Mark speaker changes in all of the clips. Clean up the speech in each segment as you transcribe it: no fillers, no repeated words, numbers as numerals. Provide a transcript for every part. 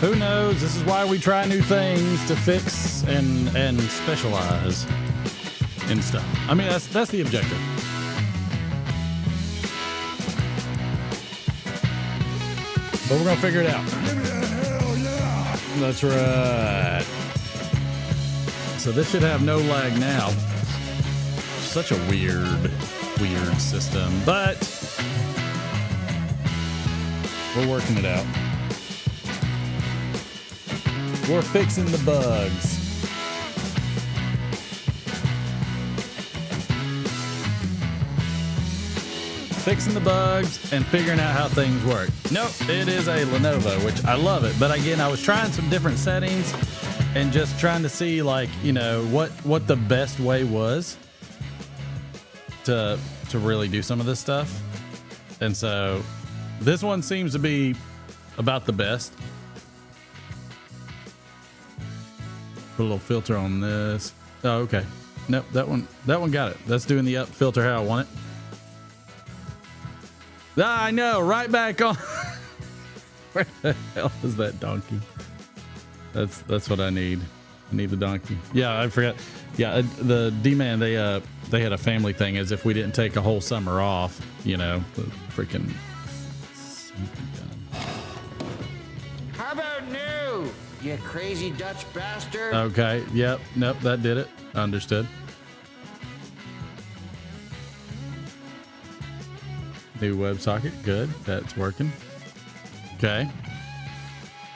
Speaker 1: Who knows? This is why we try new things to fix and specialize in stuff. I mean, that's the objective. But we're gonna figure it out.
Speaker 2: Hell yeah!
Speaker 1: That's right. So this should have no lag now. Such a weird system, but we're working it out. We're fixing the bugs. Fixing the bugs and figuring out how things work. Nope, it is a Lenovo, which I love it. But again, I was trying some different settings and just trying to see, like, you know, what the best way was to really do some of this stuff. And so this one seems to be about the best. Put a little filter on this. Oh, okay. Nope, that one got it. That's doing the up filter how I want it. Ah, I know, right back on. Where the hell is that donkey? That's what I need. I need the donkey. Yeah, I forgot. Yeah, the D-Man, they had a family thing as if we didn't take a whole summer off, you know, the freaking.
Speaker 3: How about new, you crazy Dutch bastard?
Speaker 1: Okay, yep, nope, that did it. Understood. New WebSocket, good, that's working. Okay.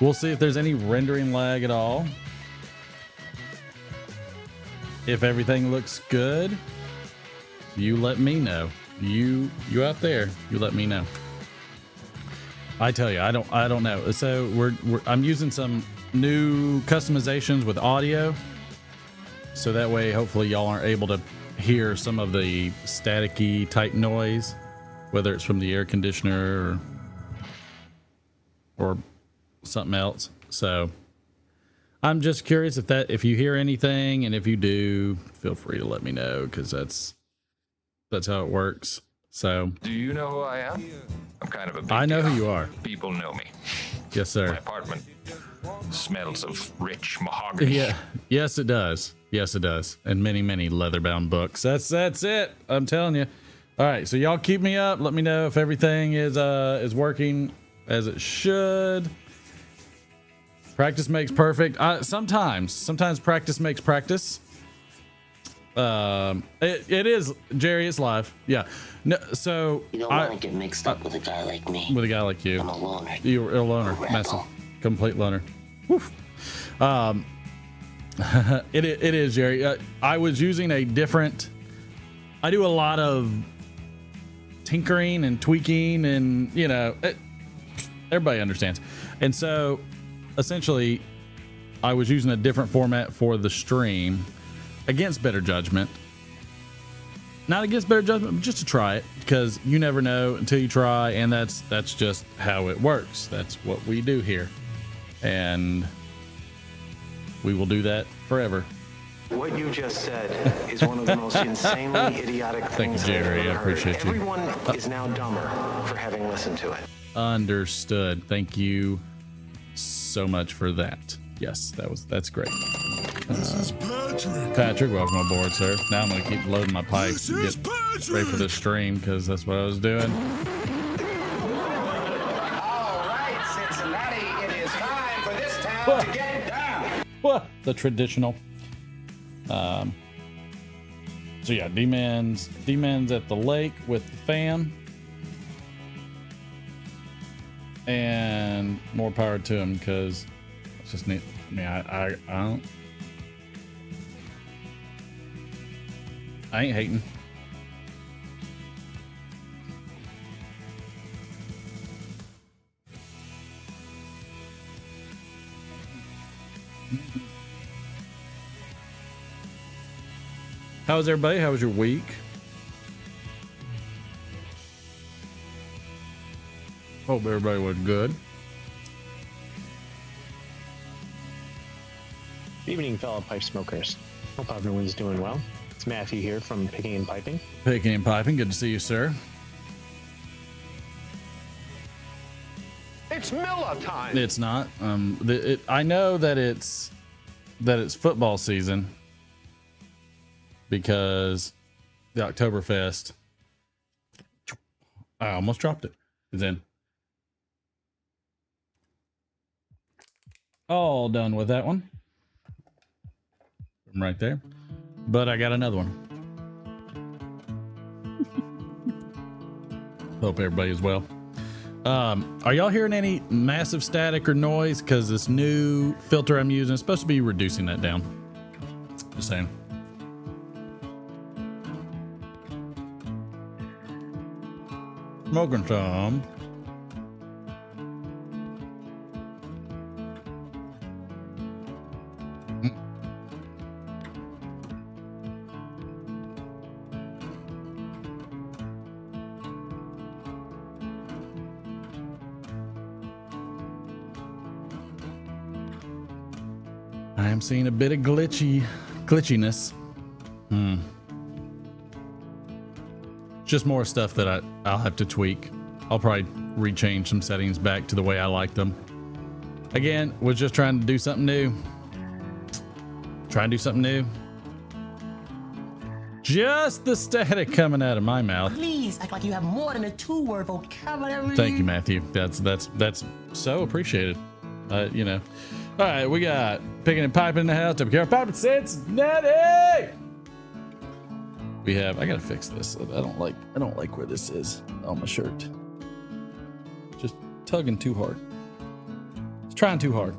Speaker 1: We'll see if there's any rendering lag at all. If everything looks good, you let me know. You out there, you let me know. I tell you, I don't know. So I'm using some new customizations with audio, so that way hopefully y'all aren't able to hear some of the staticky type noise, whether it's from the air conditioner or something else. So I'm just curious if you hear anything, and if you do, feel free to let me know, because that's how it works. So
Speaker 4: Do you know who I am? I'm kind of a big
Speaker 1: I know
Speaker 4: deal.
Speaker 1: who you are.
Speaker 4: People know me.
Speaker 1: Yes,
Speaker 4: My
Speaker 1: sir.
Speaker 4: apartment smells of rich mahogany.
Speaker 1: Yeah. Yes, it does. Yes, it does. And many leather-bound books. That's it. I'm telling you. All right, so y'all keep me up. Let me know if everything is working as it should. Practice makes perfect. Sometimes practice makes practice. It is, Jerry. It's live. Yeah. No, so
Speaker 5: You don't want to get mixed up with a guy like me.
Speaker 1: with a guy like you.
Speaker 5: I'm a loner.
Speaker 1: You're a loner,
Speaker 5: A rebel.
Speaker 1: massive, complete loner. Woof. It is, Jerry. I was using a different. I do a lot of tinkering and tweaking, and everybody understands. And so, essentially, I was using a different format for the stream against better judgment. Not against better judgment, but just to try it, because you never know until you try, and that's just how it works. That's what we do here, and we will do that forever.
Speaker 6: What you just said is one of the most insanely idiotic
Speaker 1: Thank you,
Speaker 6: things
Speaker 1: Jerry.
Speaker 6: I've
Speaker 1: I
Speaker 6: ever
Speaker 1: appreciate
Speaker 6: heard.
Speaker 1: you.
Speaker 6: Everyone is now dumber for having listened to it.
Speaker 1: Understood. Thank you so much for that. Yes, that's great.
Speaker 2: This is Patrick.
Speaker 1: Patrick, welcome aboard, sir. Now I'm gonna keep loading my pipe
Speaker 2: This
Speaker 1: and
Speaker 2: is
Speaker 1: get
Speaker 2: Patrick.
Speaker 1: ready for this stream, because that's what I was doing.
Speaker 3: All right, Cincinnati, it is time for this town to get down.
Speaker 1: Well, the traditional. So yeah, D-Man's at the lake with the fam, and more power to him, because it's just neat. I mean, I ain't hating. How was everybody? How was your week? Hope everybody was good.
Speaker 7: Evening, fellow pipe smokers. Hope everyone's doing well. It's Matthew here from Picking and Piping.
Speaker 1: Picking and piping. Good to see you, sir.
Speaker 3: If
Speaker 8: It's Miller time.
Speaker 1: It's not. I know that it's football season because the Oktoberfest. I almost dropped it. It's in. All done with that one. Right there. But I got another one. Hope everybody is well. Are y'all hearing any massive static or noise? Because this new filter I'm using is supposed to be reducing that down. Just saying. Smoking some. I am seeing a bit of glitchiness. Just more stuff that I'll have to tweak. I'll probably rechange some settings back to the way I like them. Again, was just trying to do something new. Just the static coming out of my mouth.
Speaker 9: Please act like you have more than a 2-word vocabulary.
Speaker 1: Thank you, Matthew. That's so appreciated. You know. All right, we got Picking and Piping in the house. Up here, Piping Cincinnati. We have. I gotta fix this. I don't like where this is on my shirt. Just tugging too hard. It's trying too hard.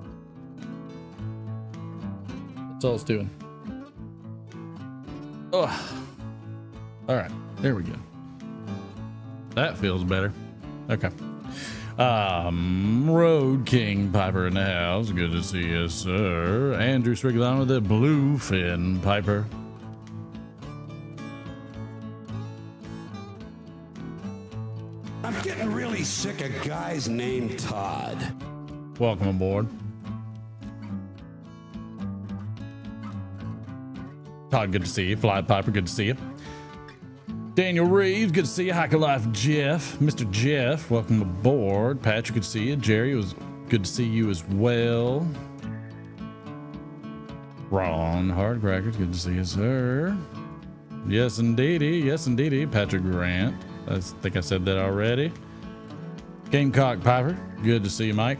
Speaker 1: That's all it's doing. Ugh. All right, there we go. That feels better. Okay. Road King Piper in the house. Good to see you, sir. Andrew Strickland with the Bluefin Piper.
Speaker 2: I'm getting really sick of guys named Todd.
Speaker 1: Welcome aboard. Todd, good to see you. Fly Piper, good to see you. Daniel Reeves, good to see you. Hiker Life Jeff, Mr. Jeff, welcome aboard. Patrick, good to see you. Jerry, it was good to see you as well. Ron Hardcrackers, good to see you, sir. Yes, indeedy. Yes, indeedy. Patrick Grant, I think I said that already. Gamecock Piper, good to see you, Mike.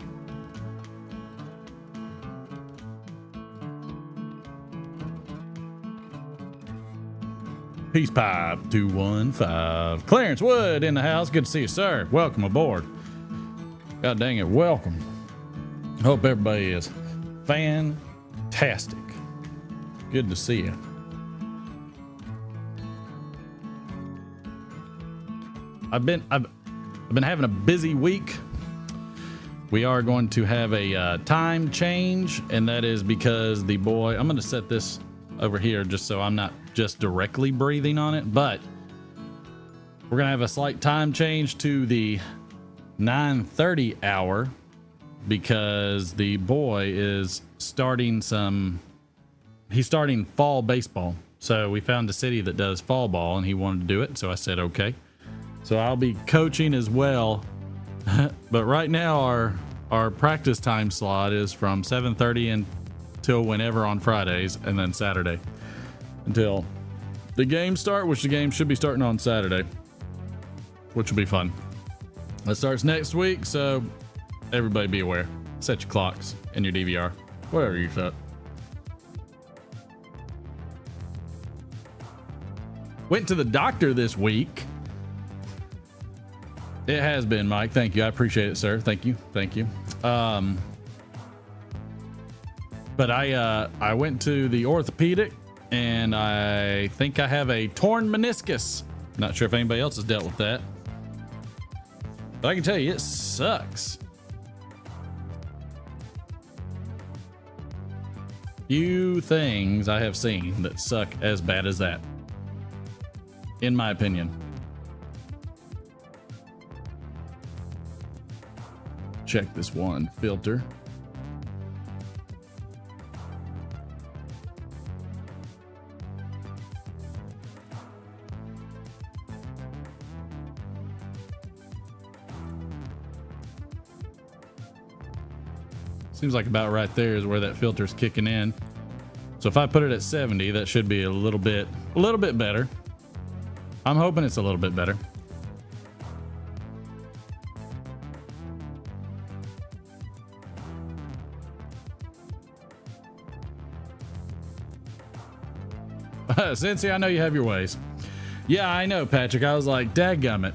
Speaker 1: Peace Pipe 215. Clarence Wood in the house. Good to see you, sir. Welcome aboard. God dang it, welcome. Hope everybody is fantastic. Good to see you. I've been having a busy week. We are going to have a time change, and that is because the boy. I'm going to set this over here just so I'm not just directly breathing on it, but we're gonna have a slight time change to the 9:30 hour because the boy is starting fall baseball. So we found a city that does fall ball and he wanted to do it, so I said okay. So I'll be coaching as well. But right now our practice time slot is from 7:30 until whenever on Fridays, and then Saturday until the games start, which the game should be starting on Saturday, which will be fun. It starts next week, so everybody be aware. Set your clocks and your DVR, whatever you set. Went to the doctor this week. It has been, Mike. Thank you. I appreciate it, sir. Thank you. Thank you. But I went to the orthopedic, and I think I have a torn meniscus. Not sure if anybody else has dealt with that, but I can tell you it sucks. Few things I have seen that suck as bad as that, in my opinion. Check this one filter. Seems like about right there is where that filter's kicking in. So if I put it at 70, that should be a little bit better. I'm hoping it's a little bit better. Cincy, I know you have your ways. Yeah, I know, Patrick. I was like, dadgummit.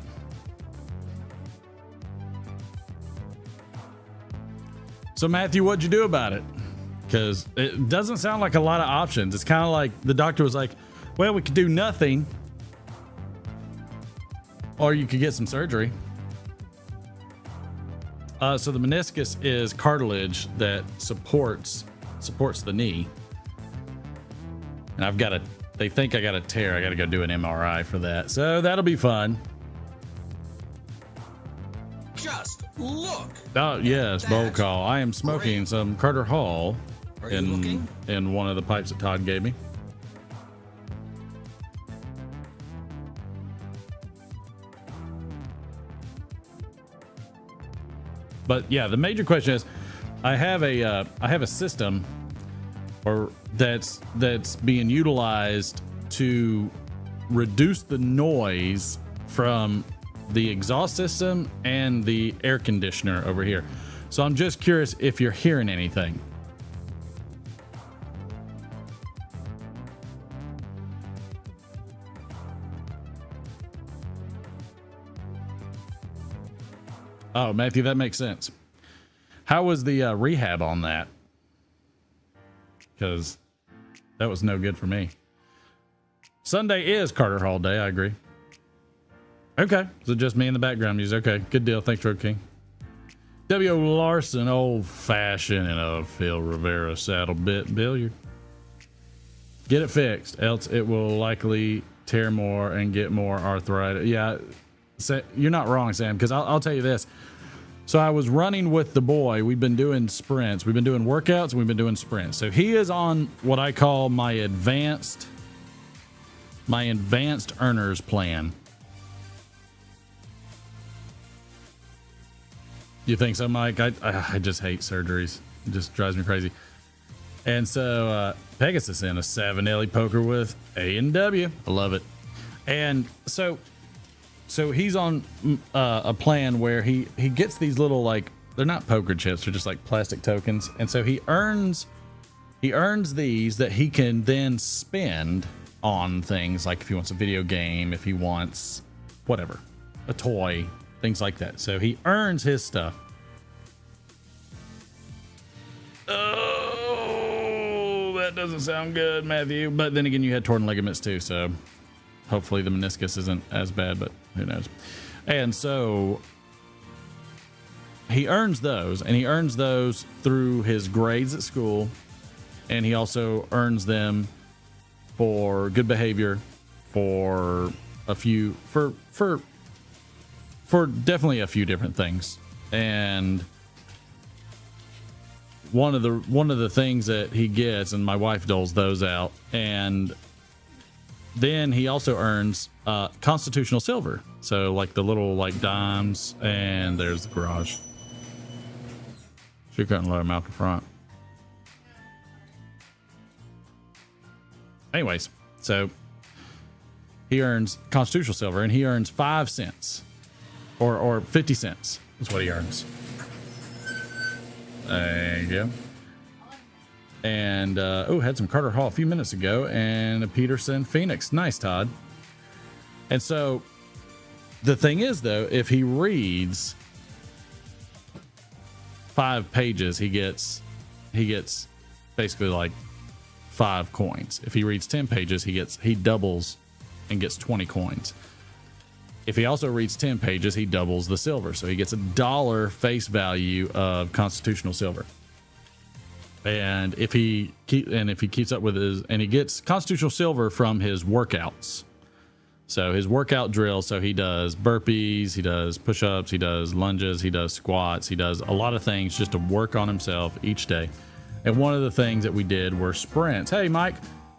Speaker 1: So Matthew, what'd you do about it? Because it doesn't sound like a lot of options. It's kind of like the doctor was like, well, we could do nothing, or you could get some surgery. So the meniscus is cartilage that supports the knee. And they think I got a tear. I got to go do an MRI for that. So that'll be fun.
Speaker 8: Just look.
Speaker 1: Oh, yes, bold call. I am smoking some Carter Hall in one of the pipes that Todd gave me. But yeah, the major question is, I have a system that's being utilized to reduce the noise from the exhaust system and the air conditioner over here. So I'm just curious if you're hearing anything. Oh, Matthew, that makes sense. How was the rehab on that? Because that was no good for me. Sunday is Carter Hall Day. I agree. Okay, so just me in the background music. Okay, good deal. Thanks, Road King. W.O. Larson, old fashioned in a Phil Rivera saddle bit billiard. Get it fixed, else it will likely tear more and get more arthritis. Yeah, you're not wrong, Sam, because I'll tell you this. So I was running with the boy. We've been doing sprints. We've been doing workouts, and we've been doing sprints. So he is on what I call my advanced earners plan. You think so, Mike? I just hate surgeries. It just drives me crazy. And so Pegasus in a 7 Ellie poker with A&W. I love it. And so he's on a plan where he gets these little, like, they're not poker chips, they're just like plastic tokens. And so he earns these that he can then spend on things, like if he wants a video game, if he wants whatever, a toy, things like that. So he earns his stuff. Oh, that doesn't sound good, Matthew. But then again, you had torn ligaments too, so hopefully the meniscus isn't as bad, but who knows. And so he earns those, and he earns those through his grades at school, and he also earns them for good behavior, for definitely a few different things. And one of the things that he gets, and my wife doles those out, and then he also earns constitutional silver. So like the little like dimes, and there's the garage. She couldn't let him out the front. Anyways, so he earns constitutional silver, and he earns 5 cents or 50 cents is what he earns. There you go. And had some Carter Hall a few minutes ago, and a Peterson Phoenix. Nice, Todd. And so the thing is, though, if he reads 5 pages, he gets basically like 5 coins. If he reads 10 pages, he doubles and gets 20 coins. If he also reads 10 pages, he doubles the silver. So he gets $1 face value of constitutional silver. And if he keeps up with he gets constitutional silver from his workouts. So his workout drills, so he does burpees, he does push-ups, he does lunges, he does squats, he does a lot of things just to work on himself each day. And one of the things that we did were sprints. Hey, Mike,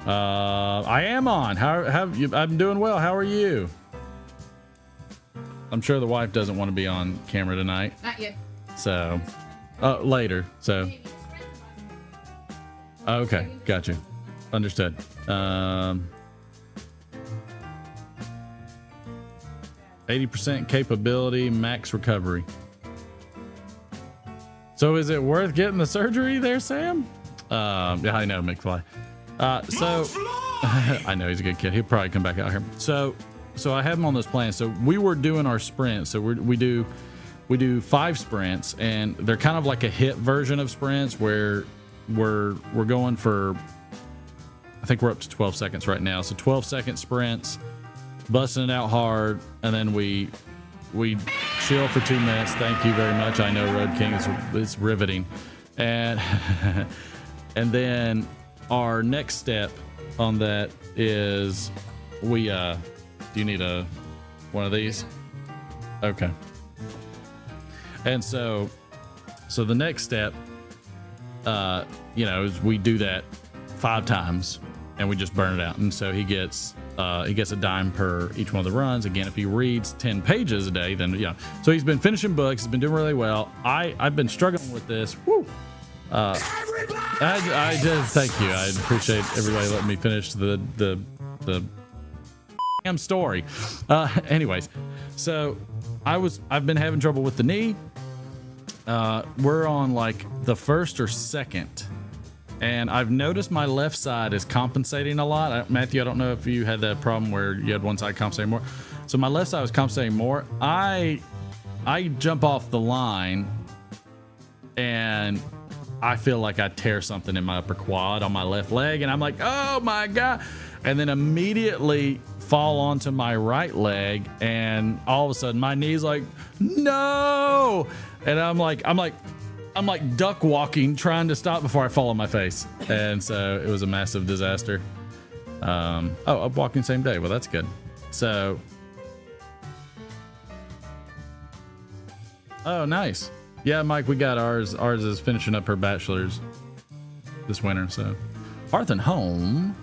Speaker 1: I am on. How have you? I'm doing well. How are you? I'm sure the wife doesn't want to be on camera tonight.
Speaker 10: Not yet.
Speaker 1: So, later. So, Okay, got you. Understood. 80% capability, max recovery. So is it worth getting the surgery there, Sam? Yeah, I know, McFly. So I know he's a good kid. He'll probably come back out here. So I have him on this plan. So we were doing our sprints. So we do 5 sprints, and they're kind of like a hit version of sprints where we're going for, I think we're up to 12 seconds right now. So 12-second sprints, busting it out hard, and then we chill for 2 minutes. Thank you very much. I know, Road King, it's riveting. And and then our next step on that is we do you need one of these? Okay. And so the next step is we do that 5 times and we just burn it out. And so he gets a dime per each one of the runs. Again, if he reads 10 pages a day, then yeah. So he's been finishing books. He's been doing really well. I've been struggling with this. Woo. I just thank you. I appreciate everybody letting me finish the damn story. Anyways, so I've been having trouble with the knee. We're on like the first or second. And I've noticed my left side is compensating a lot. Matthew, I don't know if you had that problem where you had one side compensating more. So my left side was compensating more. I jump off the line and I feel like I tear something in my upper quad on my left leg. And I'm like, oh my God. And then immediately fall onto my right leg. And all of a sudden my knee's like, no. And I'm like duck walking, trying to stop before I fall on my face. And so it was a massive disaster. I'm walking same day. Well, that's good. So, oh, nice. Yeah, Mike, we got ours. Ours is finishing up her bachelor's this winter. So, Hearth and Home,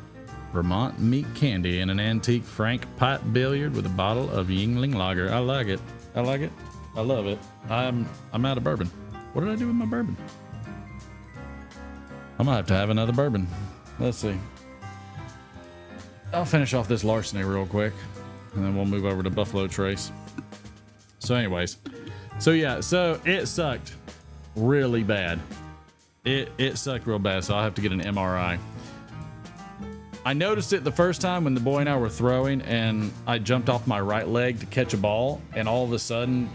Speaker 1: Vermont meat candy, and an antique Frank pipe billiard with a bottle of Yingling Lager. I like it. I like it. I love it. I'm out of bourbon. What did I do with my bourbon? I'm gonna have to have another bourbon. Let's see. I'll finish off this larceny real quick, and then we'll move over to Buffalo Trace. So anyways, so it sucked really bad. It sucked real bad, so I'll have to get an MRI. I noticed it the first time when the boy and I were throwing, and I jumped off my right leg to catch a ball, and all of a sudden,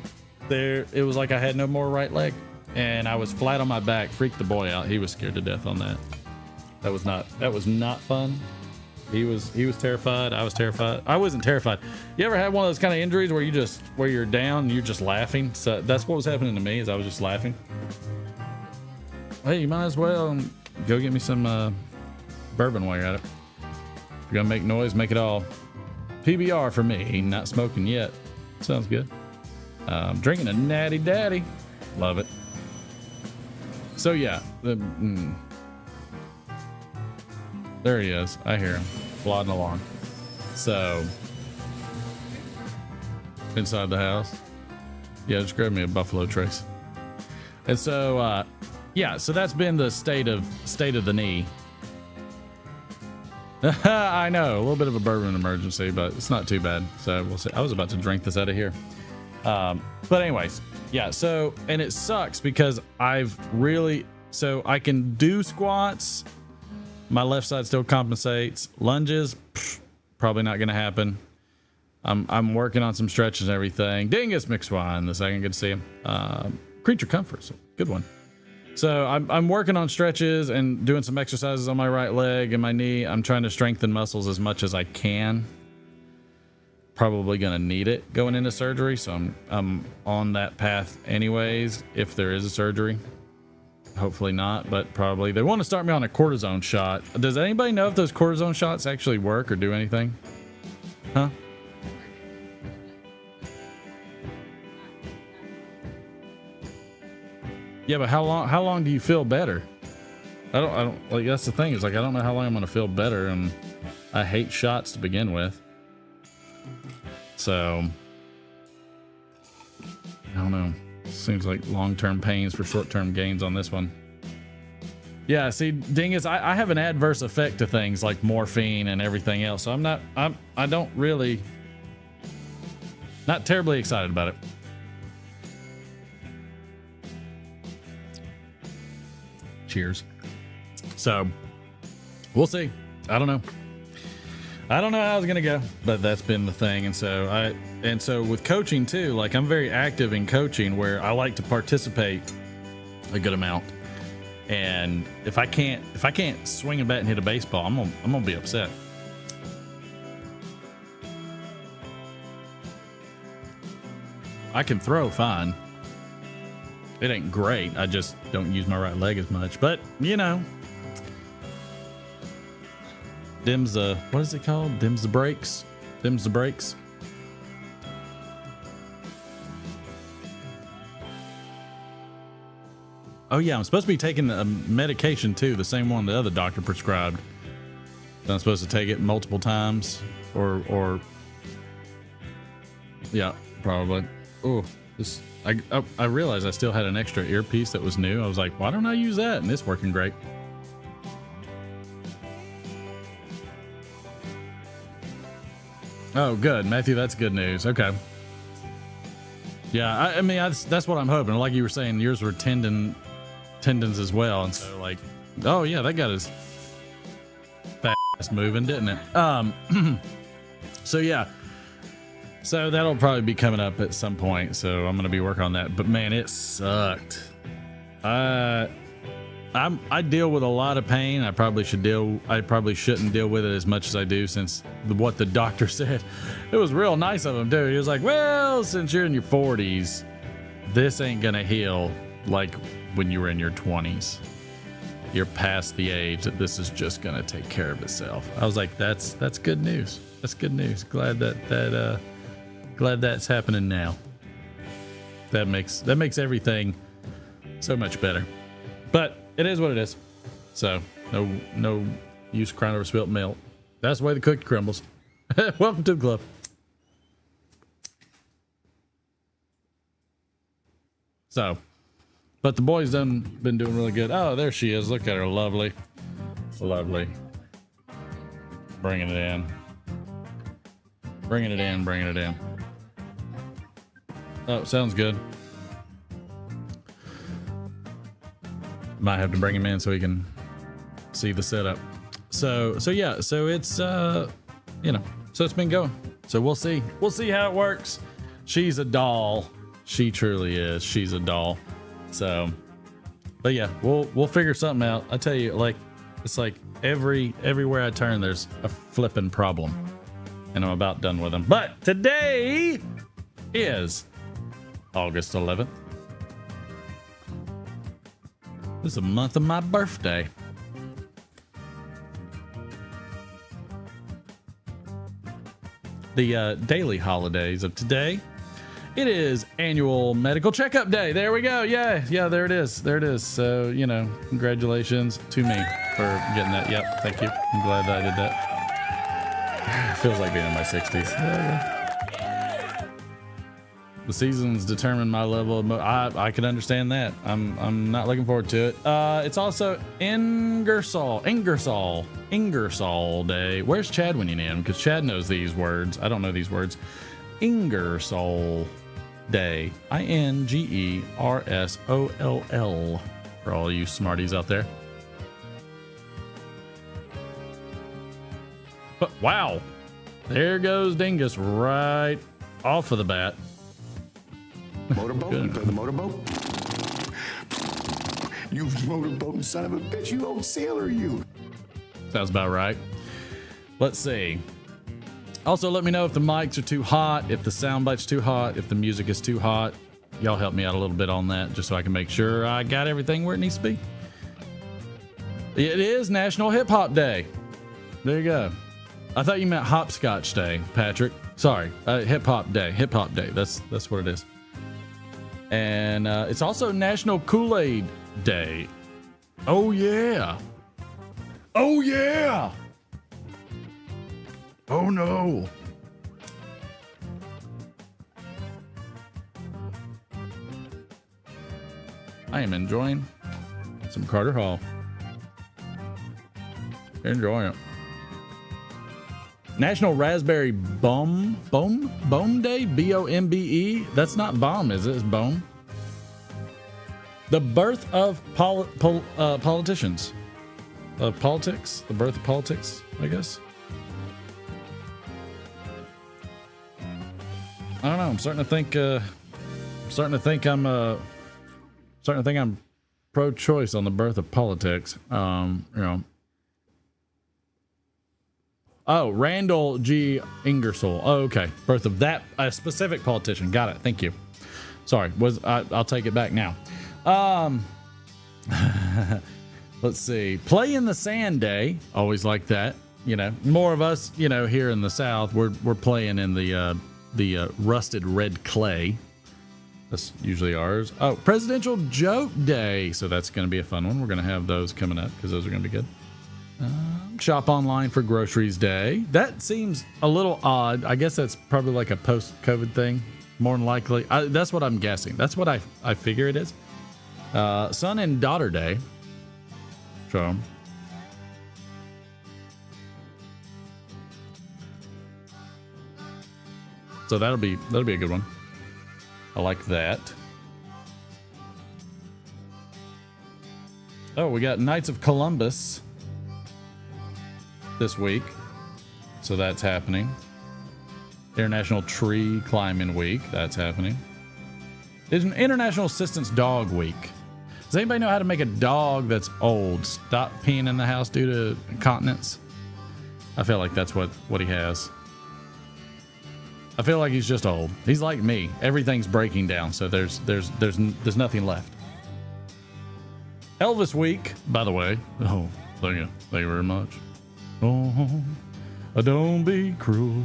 Speaker 1: it was like I had no more right leg. And I was flat on my back, freaked the boy out. He was scared to death on that. That was not fun. He was terrified. I was terrified. I wasn't terrified. You ever had one of those kind of injuries where you're down and you're just laughing? So that's what was happening to me, is I was just laughing. Hey, you might as well go get me some bourbon while you're at it. If you're gonna make noise, make it all PBR for me. Not smoking yet. Sounds good. Drinking a Natty Daddy. Love it. So yeah, there he is. I hear him plodding along. So inside the house, yeah, just grab me a Buffalo Trace. And so so that's been the state of the knee. I know, a little bit of a bourbon emergency, but it's not too bad. So we'll see. I was about to drink this out of here. But anyways, yeah, so, and it sucks because I can do squats. My left side still compensates. Lunges, probably not going to happen. I'm working on some stretches and everything. Dingus McSwine in the second. Good to see him. Creature Comforts, good one. So I'm working on stretches and doing some exercises on my right leg and my knee. I'm trying to strengthen muscles as much as I can. Probably gonna need it going into surgery, so I'm on that path anyways. If there is a surgery, hopefully not, but probably they want to start me on a cortisone shot. Does anybody know if those cortisone shots actually work or do anything? Huh? Yeah, but how long do you feel better? I don't like, that's the thing, is like I don't know how long I'm gonna feel better, and I hate shots to begin with. So, I don't know. Seems like long-term pains for short-term gains on this one. Yeah, see, Dingus, I have an adverse effect to things like morphine and everything else. So I don't really, not terribly excited about it. Cheers. So we'll see. I don't know how it's gonna go, but that's been the thing. And so with coaching too, like I'm very active in coaching where I like to participate a good amount. And if I can't swing a bat and hit a baseball, I'm gonna be upset. I can throw fine. It ain't great. I just don't use my right leg as much. But you know, dims the, what is it called? Dims the brakes. Dims the brakes. Oh yeah, I'm supposed to be taking a medication too, the same one the other doctor prescribed. So I'm supposed to take it multiple times, or yeah, probably. Oh, this I realized I still had an extra earpiece that was new. I was like, why don't I use that? And it's working great. Oh, good, Matthew. That's good news. Okay. Yeah, I mean that's what I'm hoping. Like you were saying, yours were tendons as well, and so like, oh yeah, that got his fat ass moving, didn't it? So yeah, so that'll probably be coming up at some point. So I'm gonna be working on that. But man, it sucked. I deal with a lot of pain. I probably shouldn't deal with it as much as I do, since what the doctor said. It was real nice of him too. He was like, well, since you're in your 40s, this ain't gonna heal like when you were in your 20s. You're past the age that this is just gonna take care of itself. I was like, that's good news. That's good news. Glad that's happening now. That makes everything so much better. But it is what it is. So no use crying over spilt milk. That's the way the cookie crumbles. Welcome to the club. So, but the boys been doing really good. Oh, there she is. Look at her, lovely, lovely. Bringing it in. Bringing it in. Bringing it in. Oh, sounds good. Might have to bring him in so he can see the setup. So yeah, so it's you know, so it's been going. So we'll see how it works. She's a doll. She truly is. She's a doll. So, but yeah, we'll figure something out. I tell you, like, it's like everywhere I turn, there's a flipping problem, and I'm about done with them. But today is August 11th. This is the month of my birthday. The daily holidays of today. It is annual medical checkup day. There we go. Yeah, there it is. There it is. So, you know, congratulations to me for getting that. Yep, thank you. I'm glad that I did that. Feels like being in my 60s. Yeah. The seasons determine my level of I could understand that. I'm not looking forward to it. It's also Ingersoll Day. Where's Chad when you need him? Because Chad knows these words. I don't know these words. Ingersoll Day. INGERSOLL for all you smarties out there. But wow, there goes Dingus right off of the bat.
Speaker 2: Motorboat? You play the motorboat? You motorboating son of a bitch, you old sailor, you.
Speaker 1: Sounds about right. Let's see. Also, let me know if the mics are too hot, if the sound bite's too hot, if the music is too hot. Y'all help me out a little bit on that, just so I can make sure I got everything where it needs to be. It is National Hip Hop Day. There you go. I thought you meant Hopscotch Day, Patrick. Sorry, Hip Hop Day. Hip Hop Day. That's what it is. And it's also National Kool-Aid Day. Oh yeah. Oh yeah. Oh no. I am enjoying some Carter Hall. Enjoying it. National Raspberry Bombe Day, BOMBE. That's not bomb, is it? It's bomb. The birth of politicians. Politics. The birth of politics, I guess. I don't know. I'm starting to think. I'm pro-choice on the birth of politics. Oh, Randall G. Ingersoll. Oh, okay. Birth of that a specific politician. Got it. Thank you. Sorry. I'll take it back now. Let's see. Play in the Sand Day. Always like that. You know, more of us, you know, here in the South, we're playing in the rusted red clay. That's usually ours. Oh, Presidential Joke Day. So that's going to be a fun one. We're going to have those coming up because those are going to be good. Shop online for groceries day. That seems a little odd. I guess that's probably like a post-COVID thing. More than likely. That's what I'm guessing. That's what I figure it is. Son and Daughter Day. So that'll be a good one. I like that. Oh, we got Knights of Columbus this week. So that's happening. International Tree Climbing Week. That's happening. It's an International Assistance Dog Week. Does anybody know how to make a dog that's old stop peeing in the house due to incontinence? I feel like that's what he has. I feel like he's just old. He's like me. Everything's breaking down, so there's nothing left. Elvis Week, by the way. Oh, thank you very much. Oh, don't be cruel.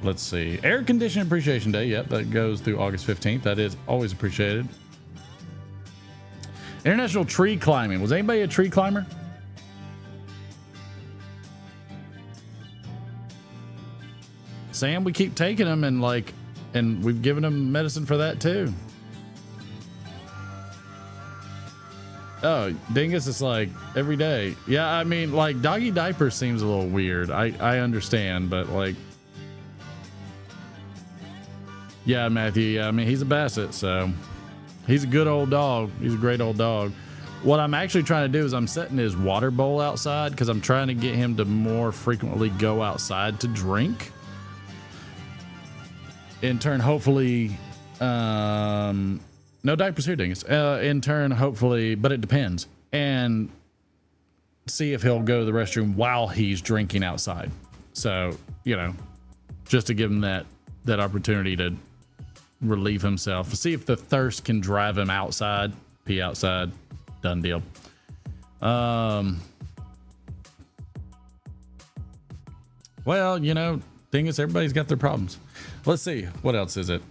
Speaker 1: Let's see. Air Conditioning Appreciation Day. Yep, that goes through August 15th. That is always appreciated. International Tree Climbing. Was anybody a tree climber? Sam, we keep taking them and we've given them medicine for that too. Oh, Dingus is like every day. Yeah, I mean, like doggy diapers seems a little weird. I understand, but like, yeah, Matthew. Yeah, I mean, he's a basset, so he's a good old dog. He's a great old dog. What I'm actually trying to do is I'm setting his water bowl outside because I'm trying to get him to more frequently go outside to drink. In turn, hopefully, no diapers here, Dingus. In turn, hopefully, but it depends. And see if he'll go to the restroom while he's drinking outside. So, you know, just to give him that opportunity to relieve himself. See if the thirst can drive him outside, pee outside. Done deal. Well, you know, thing is, everybody's got their problems. Let's see. What else is it?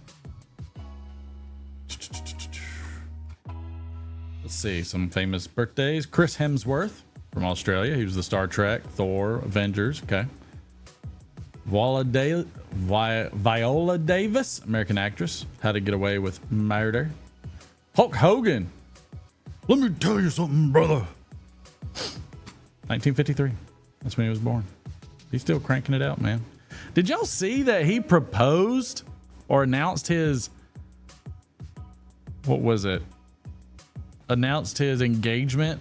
Speaker 1: Let's see. Some famous birthdays. Chris Hemsworth from Australia. He was the Star Trek, Thor, Avengers. Okay. Viola Davis, American actress. How to Get Away with Murder. Hulk Hogan. Let me tell you something, brother. 1953. That's when he was born. He's still cranking it out, man. Did y'all see that he proposed or announced his, what was it? Announced his engagement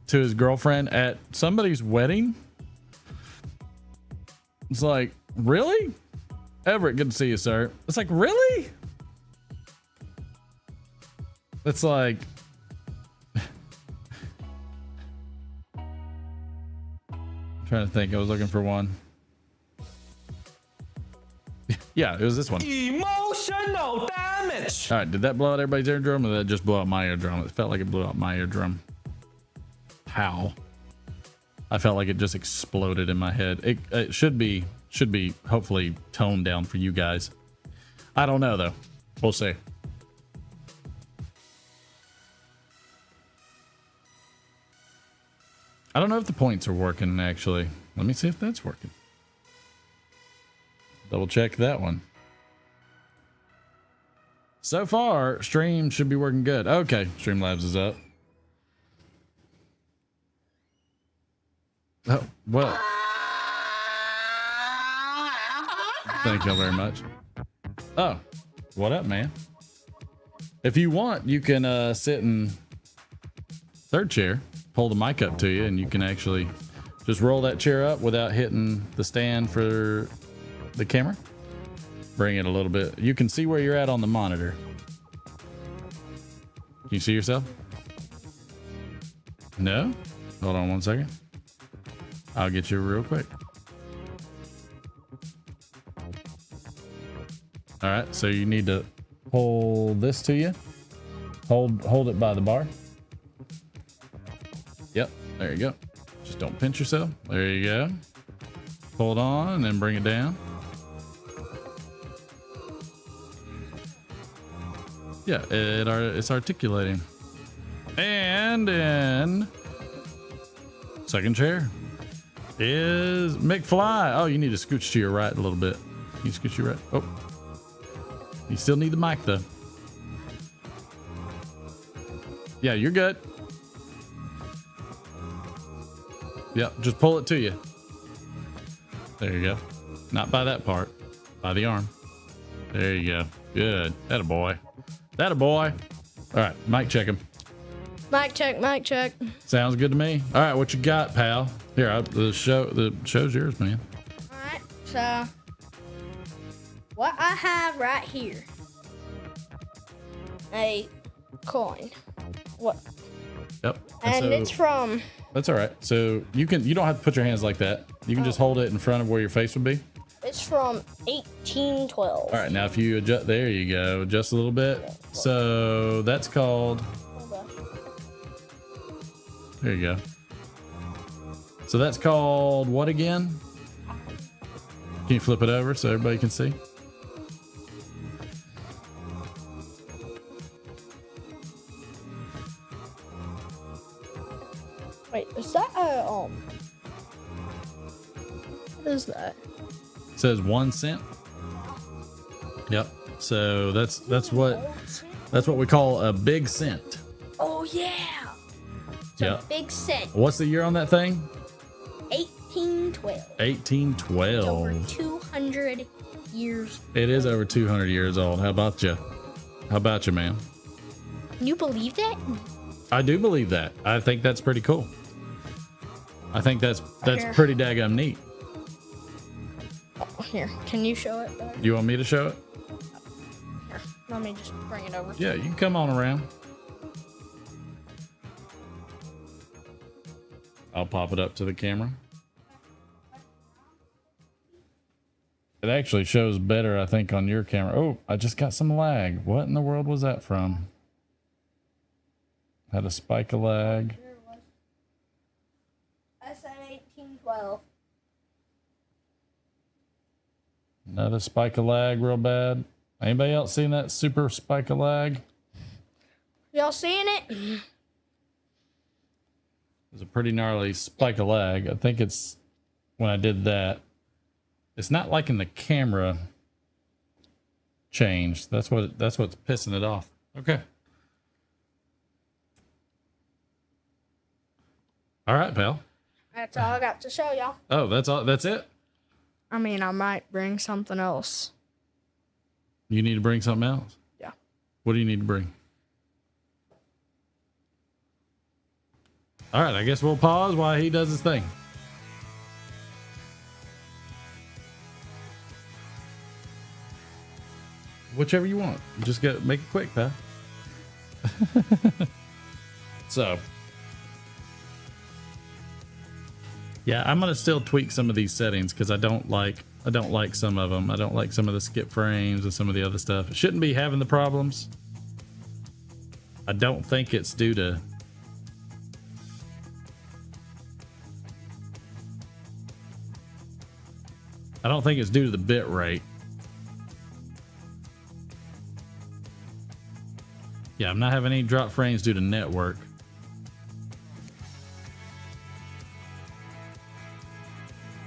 Speaker 1: to his girlfriend at somebody's wedding? It's like, really? Everett, good to see you, sir. It's like, really? It's like, I'm trying to think. I was looking for one. Yeah, it was this one.
Speaker 8: Emotional damage.
Speaker 1: All right, did that blow out everybody's eardrum, or did that just blow out my eardrum? It felt like it blew out my eardrum. How? I felt like it just exploded in my head. It should be hopefully toned down for you guys. I don't know though. We'll see. I don't know if the points are working actually. Let me see if that's working. Double check that one. So far, stream should be working good. Okay, Streamlabs is up. Oh, well. Thank you very much. Oh, what up, man? If you want, you can sit in third chair, pull the mic up to you, and you can actually just roll that chair up without hitting the stand for the camera. Bring it a little bit. You can see where you're at on the monitor. Can you see yourself? No? Hold on 1 second. I'll get you real quick. All right, so you need to pull this to you. Hold it by the bar. Yep, there you go. Just don't pinch yourself. There you go. Pull it on and then bring it down. Yeah, it's articulating. And in second chair is McFly. Oh, you need to scooch to your right a little bit. Can you scooch to your right? Oh, you still need the mic though. Yeah, you're good. Yep, just pull it to you. There you go. Not by that part, by the arm. There you go. Good. That a boy. That a boy. All right, mic check him.
Speaker 10: Mic check, mic check.
Speaker 1: Sounds good to me. All right, what you got, pal? Here, the show's yours, man.
Speaker 10: All right, so what I have right here, a coin. What?
Speaker 1: Yep.
Speaker 10: And it's from.
Speaker 1: That's all right. So you don't have to put your hands like that. You can just hold it in front of where your face would be.
Speaker 10: It's from 1812.
Speaker 1: All right, now if you adjust, there you go, just a little bit. So that's called. There you go. So that's called what again? Can you flip it over so everybody can see?
Speaker 10: Wait, is that what is that?
Speaker 1: It says 1 cent. Yep. So that's what we call a big cent.
Speaker 10: Oh yeah.
Speaker 1: Yeah.
Speaker 10: Big cent.
Speaker 1: What's the year on that thing?
Speaker 10: 1812.
Speaker 1: 1812.
Speaker 10: Over 200 years.
Speaker 1: It is over 200 years old. How about you? How about you, man?
Speaker 10: Can you believe that?
Speaker 1: I do believe that. I think that's pretty cool. I think that's pretty daggum neat.
Speaker 10: Oh, here, can you show it better?
Speaker 1: You want me to show it?
Speaker 10: Here, let me just bring it over.
Speaker 1: Yeah, you can come on around. I'll pop it up to the camera. It actually shows better, I think, on your camera. Oh, I just got some lag. What in the world was that from? Had a spike of lag.
Speaker 10: SN 1812.
Speaker 1: Another spike of lag real bad. Anybody else seen that super spike of lag?
Speaker 10: Y'all seeing it?
Speaker 1: It's a pretty gnarly spike of lag. I think it's when I did that. It's not liking the camera change. That's what's pissing it off. Okay. All right, pal.
Speaker 10: That's all I got to show y'all.
Speaker 1: Oh, that's all. That's it.
Speaker 10: I mean, I might bring something else.
Speaker 1: You need to bring something else.
Speaker 10: Yeah.
Speaker 1: What do you need to bring? All right, I guess we'll pause while he does his thing. Whichever you want. You just gotta make it quick, pal. So, yeah, I'm gonna still tweak some of these settings because I don't like some of them. I don't like some of the skip frames and some of the other stuff. It shouldn't be having the problems. I don't think it's due to. I don't think it's due to the bit rate. Yeah, I'm not having any drop frames due to network.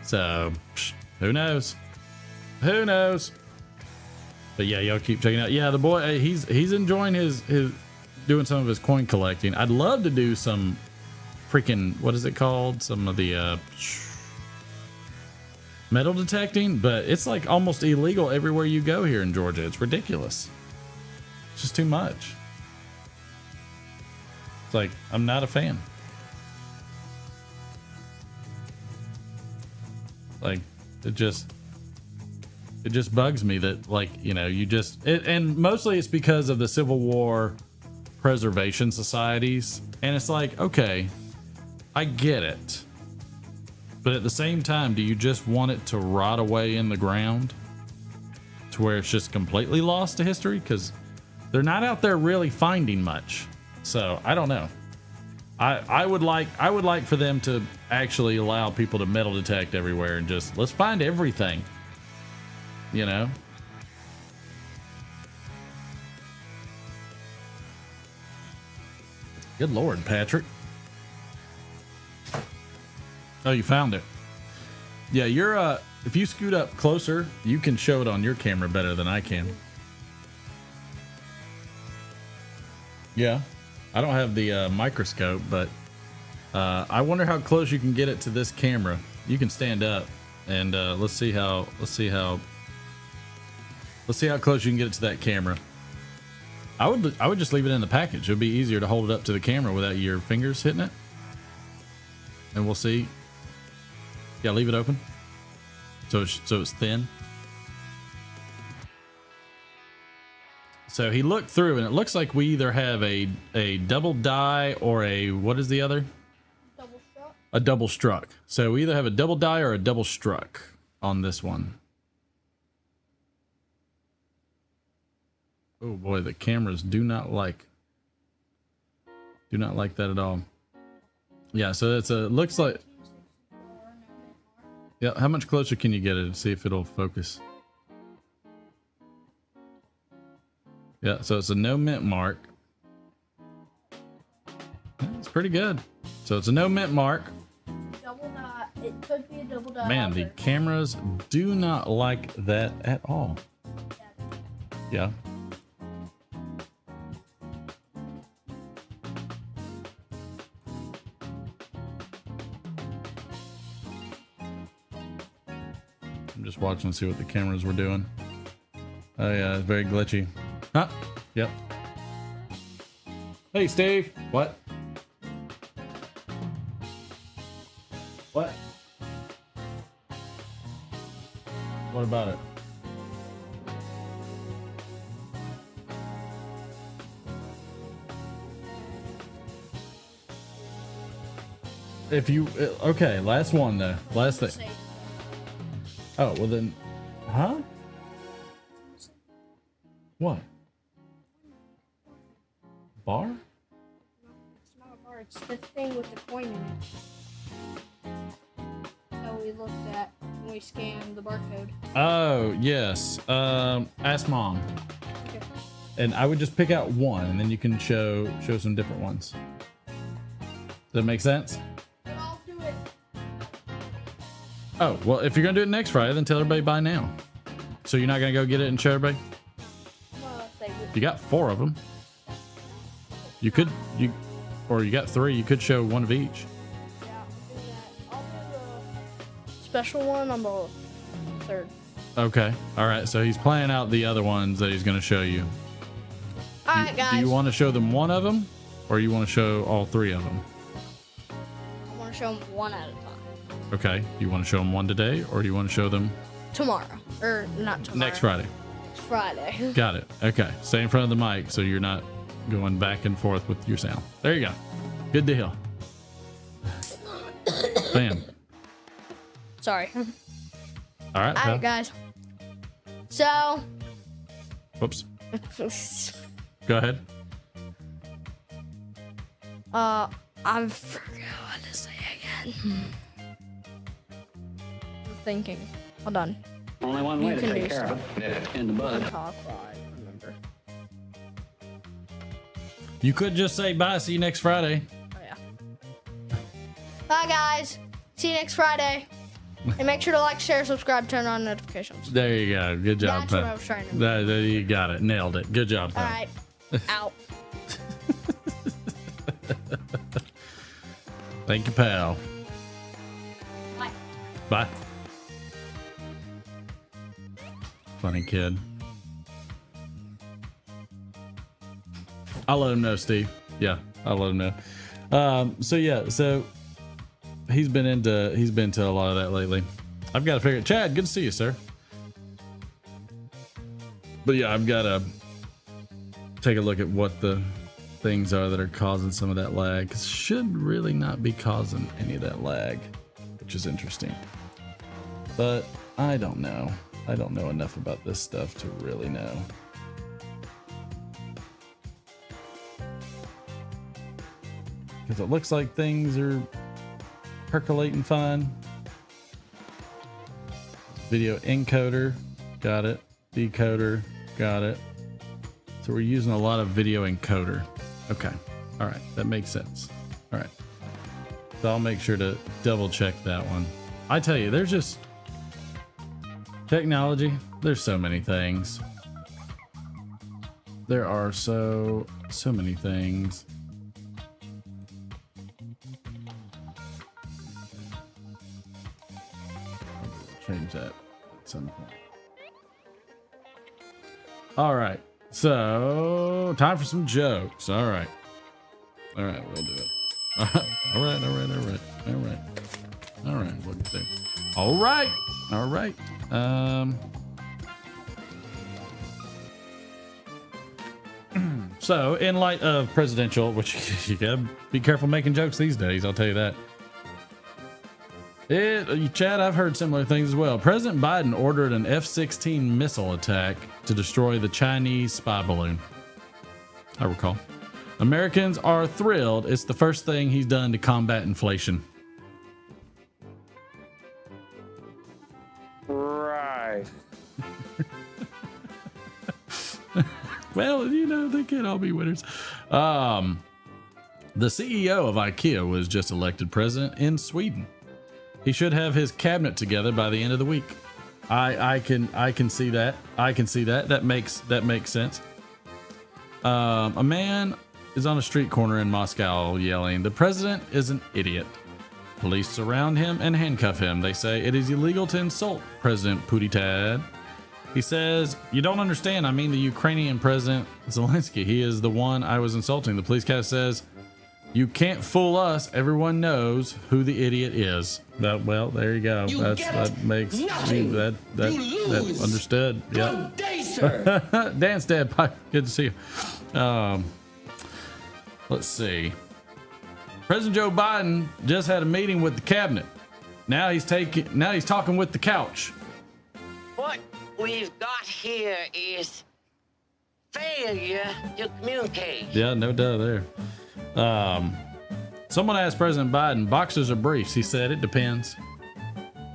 Speaker 1: So, who knows? Who knows? But yeah, y'all keep checking out. Yeah, the boy, he's enjoying his doing some of his coin collecting. I'd love to do some freaking, what is it called? Some of the metal detecting, but it's like almost illegal everywhere you go here in Georgia. It's ridiculous. It's just too much. It's like, I'm not a fan. Like, it just bugs me that, like, you know, and mostly it's because of the Civil War preservation societies. And it's like, okay, I get it. But at the same time, do you just want it to rot away in the ground to where it's just completely lost to history? Because they're not out there really finding much. So I don't know. I would like for them to actually allow people to metal detect everywhere and just let's find everything. You know? Good Lord, Patrick. Oh, you found it. Yeah, you're if you scoot up closer, you can show it on your camera better than I can. Yeah. I don't have the microscope, but I wonder how close you can get it to this camera. You can stand up and let's see how close you can get it to that camera. I would just leave it in the package. It would be easier to hold it up to the camera without your fingers hitting it. And we'll see. Yeah, leave it open. So it's thin. So he looked through, and it looks like we either have a double die or a, what is the other?
Speaker 10: Double struck.
Speaker 1: A double struck. So we either have a double die or a double struck on this one. Oh boy, the cameras do not like that at all. Yeah, so it's looks like. Yeah, how much closer can you get it to see if it'll focus? Yeah, so it's a no mint mark. It's pretty good. So it's a no mint mark.
Speaker 10: Double dot. It could be a double dot.
Speaker 1: Man, the cameras do not like that at all. Yeah. I'm just watching to see what the cameras were doing. Oh yeah, it's very glitchy. Huh? Yep. Hey, Steve. What? What? What about it? If you okay, last one though. Last thing. Oh, well then, huh? What? Bar?
Speaker 10: No, it's not a bar. It's the thing with the coin in it. That we looked at when we scanned the barcode.
Speaker 1: Oh, yes. Ask Mom.
Speaker 10: Okay.
Speaker 1: And I would just pick out one, and then you can show some different ones. Does that make sense?
Speaker 10: I'll do it.
Speaker 1: Oh, well, if you're gonna do it next Friday, then tell everybody buy now. So you're not gonna go get it and show everybody? You got 4 of them. You got 3. You could show one of each.
Speaker 10: Yeah, I'll do that. I'll do the special one on the 3rd.
Speaker 1: Okay. All right. So he's planning out the other ones that he's going to show you.
Speaker 10: All right, guys.
Speaker 1: Do you want to show them one of them, or you want to show all 3 of them?
Speaker 10: I want to show them one at a time.
Speaker 1: Okay. Do you want to show them one today, or do you want to show them
Speaker 10: Tomorrow. Or not tomorrow.
Speaker 1: next Friday?
Speaker 10: Friday.
Speaker 1: Got it. Okay. Stay in front of the mic so you're not going back and forth with your sound. There you go. Good deal. Bam.
Speaker 10: Sorry.
Speaker 1: All right.
Speaker 10: All right, guys. So.
Speaker 1: Whoops. Go ahead.
Speaker 10: I forgot what to say again. I'm thinking. Hold on.
Speaker 11: Only one way
Speaker 10: You
Speaker 11: to
Speaker 10: can
Speaker 11: take
Speaker 10: do
Speaker 11: care of
Speaker 10: stuff.
Speaker 11: it. Nip it in the bud.
Speaker 10: Talk while I remember.
Speaker 1: You could just say bye. See you next Friday.
Speaker 10: Oh, yeah. Bye, guys. See you next Friday. And make sure to like, share, subscribe, turn on notifications.
Speaker 1: There you go. Good job.
Speaker 10: That's what I was trying to do.
Speaker 1: You got it. Nailed it. Good job.
Speaker 10: All right. Out.
Speaker 1: Thank you, pal.
Speaker 10: Bye.
Speaker 1: Bye. Funny kid. I'll let him know, Steve. Yeah, I'll let him know. So he's been to a lot of that lately. I've got to figure it. Chad, good to see you, sir. But yeah, I've got to take a look at what the things are that are causing some of that lag. 'Cause it should really not be causing any of that lag, which is interesting. But I don't know. I don't know enough about this stuff to really know. Because it looks like things are percolating fine. Video encoder, got it. Decoder, got it. So we're using a lot of video encoder. Okay, all right, that makes sense. All right, so I'll make sure to double check that one. I tell you, there's just technology. There's so many things. There are so many things. Change that at some point. All right, so time for some jokes. All right, we'll do it. All right. What do you think? All right. So in light of presidential, which you gotta be careful making jokes these days, I'll tell you that. Chad, I've heard similar things as well. President Biden ordered an F-16 missile attack to destroy the Chinese spy balloon. I recall. Americans are thrilled. It's the first thing he's done to combat inflation.
Speaker 8: Right.
Speaker 1: Well, they can't all be winners. The CEO of IKEA was just elected president in Sweden. He should have his cabinet together by the end of the week. I can see that. That makes sense. A man is on a street corner in Moscow yelling, "The president is an idiot." Police surround him and handcuff him. They say it is illegal to insult President Putin. He says, "You don't understand. I mean the Ukrainian President Zelensky. He is the one I was insulting." The police cat says, "You can't fool us. Everyone knows who the idiot is." Well, there you go. That makes that understood. Yeah.
Speaker 9: Good day, sir.
Speaker 1: Dance Dad, good to see you. Let's see. President Joe Biden just had a meeting with the cabinet. Now he's talking with the couch.
Speaker 5: What we've got here is failure to communicate.
Speaker 1: Yeah, no doubt there. Someone asked President Biden, boxers or briefs? He said, it depends.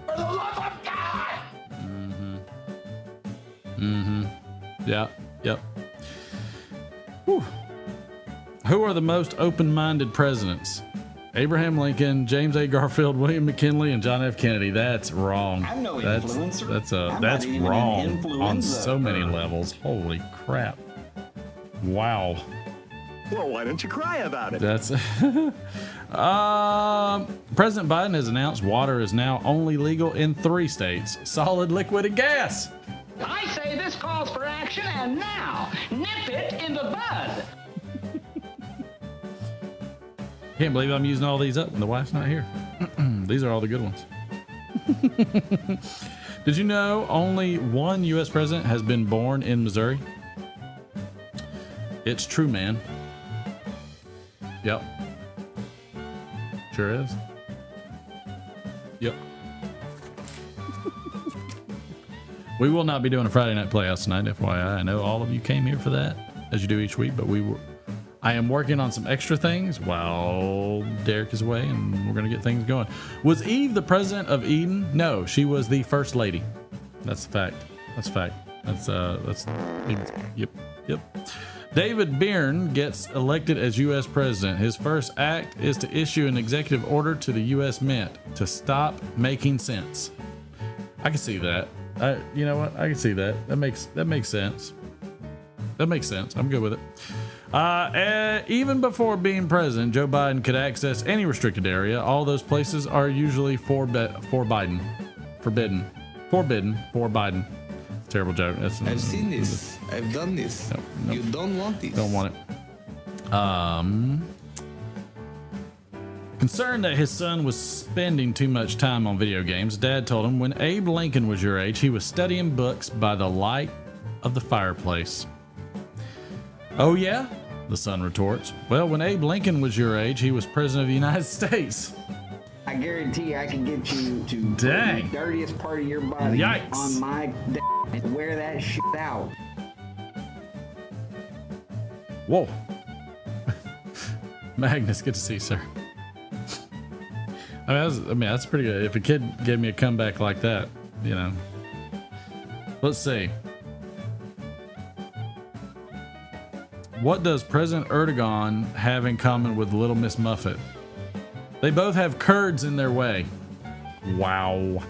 Speaker 9: For the love of God!
Speaker 1: Yeah, yep. Whew. Who are the most open-minded presidents? Abraham Lincoln, James A. Garfield, William McKinley, and John F. Kennedy. That's wrong.
Speaker 9: I'm no
Speaker 1: That's wrong on so many levels. Holy crap. Wow.
Speaker 8: Well, why don't you cry about it?
Speaker 1: That's President Biden has announced water is now only legal in 3 states: solid, liquid, and gas.
Speaker 3: I say this calls for action, and now, nip it in the bud.
Speaker 1: Can't believe I'm using all these up and the wife's not here. These are all the good ones. Did you know only one U.S. president has been born in Missouri? It's true, man. Yep. Sure is. Yep. We will not be doing a Friday Night Playhouse tonight, FYI. I know all of you came here for that, as you do each week, but I am working on some extra things while Derek is away, and we're going to get things going. Was Eve the president of Eden? No, she was the first lady. That's a fact. Yep. David Byrne gets elected as U.S. president. His first act is to issue an executive order to the U.S. Mint to stop making sense. I can see that. You know what? I can see that. That makes sense. I'm good with it. Even before being president, Joe Biden could access any restricted area. All those places are usually for Biden. Forbidden for Biden. Terrible joke.
Speaker 11: I've seen this. I've done this.
Speaker 1: No.
Speaker 11: You don't want this.
Speaker 1: Don't want it. Concerned that his son was spending too much time on video games, Dad told him when Abe Lincoln was your age, he was studying books by the light of the fireplace. Oh, yeah? The son retorts. Well, when Abe Lincoln was your age, he was president of the United States.
Speaker 12: I guarantee I can get you to put
Speaker 1: Dang.
Speaker 12: the dirtiest part of your body
Speaker 1: Yikes.
Speaker 12: on my and wear that shit out.
Speaker 1: Whoa. Magnus, good to see you, sir. I mean, that's pretty good. If a kid gave me a comeback like that, you know. Let's see. What does President Erdogan have in common with Little Miss Muffet? They both have curds in their way. Wow.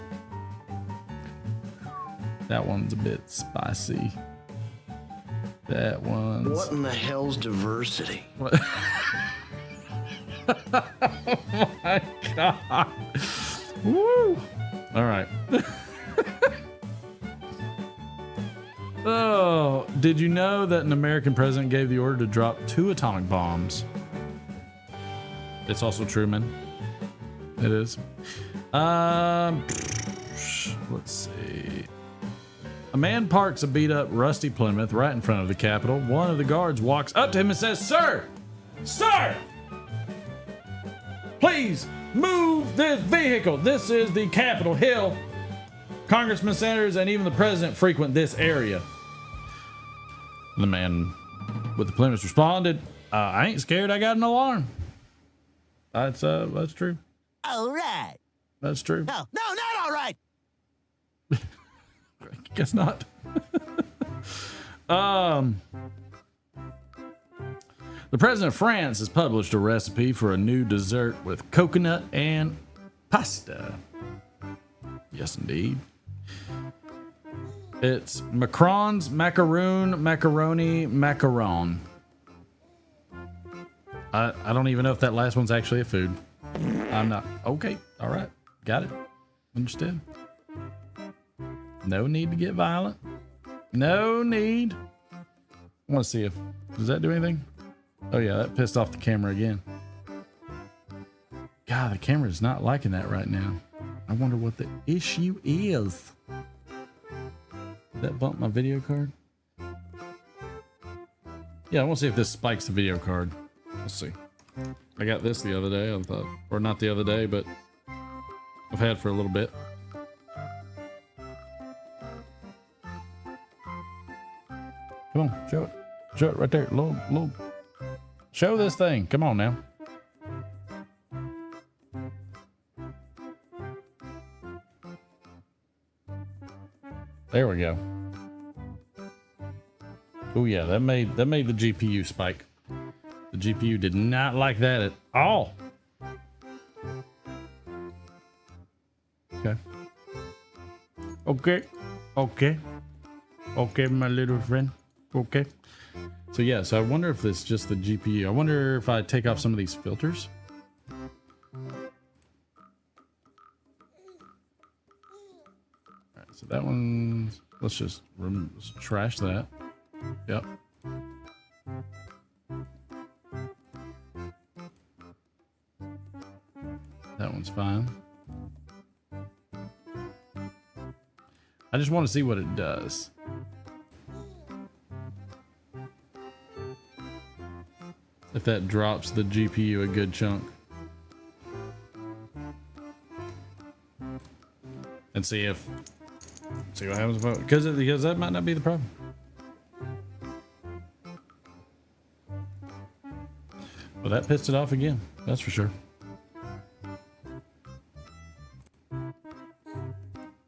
Speaker 1: That one's a bit spicy. That one's...
Speaker 11: What in the hell's diversity?
Speaker 1: What? Oh my God. Woo. All right. Oh, did you know that an American president gave the order to drop 2 atomic bombs? It's also Truman. It is. Let's see. A man parks a beat-up rusty Plymouth right in front of the Capitol. One of the guards walks up to him and says, "Sir! Sir! Please move this vehicle. This is the Capitol Hill. Congressmen, senators, and even the president frequent this area." The man with the Plymouth responded, "I ain't scared. I got an alarm." That's true.
Speaker 13: All right.
Speaker 1: That's true.
Speaker 13: No, not all right.
Speaker 1: Guess not. The president of France has published a recipe for a new dessert with coconut and pasta. Yes, indeed. It's Macron's macaroon, macaroni, macaron. I don't even know if that last one's actually a food. I'm not. Okay. All right. Got it. Understood. No need to get violent. No need. I want to see if... Does that do anything? Oh, yeah. That pissed off the camera again. God, the camera's not liking that right now. I wonder what the issue is. Did that bump my video card? Yeah, I want to see if this spikes the video card. Let's see. I got this the other day, I thought. Or not the other day, but I've had for a little bit. Come on, show it. Show it right there. Load. Show this thing. Come on now. There we go. Oh yeah, that made the GPU spike. The GPU did not like that at all. Okay, my little friend. Okay. So yeah, so I wonder if it's just the GPU. I wonder if I take off some of these filters. All right, so that one, let's just trash that. Yep. That one's fine. I just want to see what it does. If that drops the GPU a good chunk. And see what happens if because that might not be the problem. Well, that pissed it off again. That's for sure.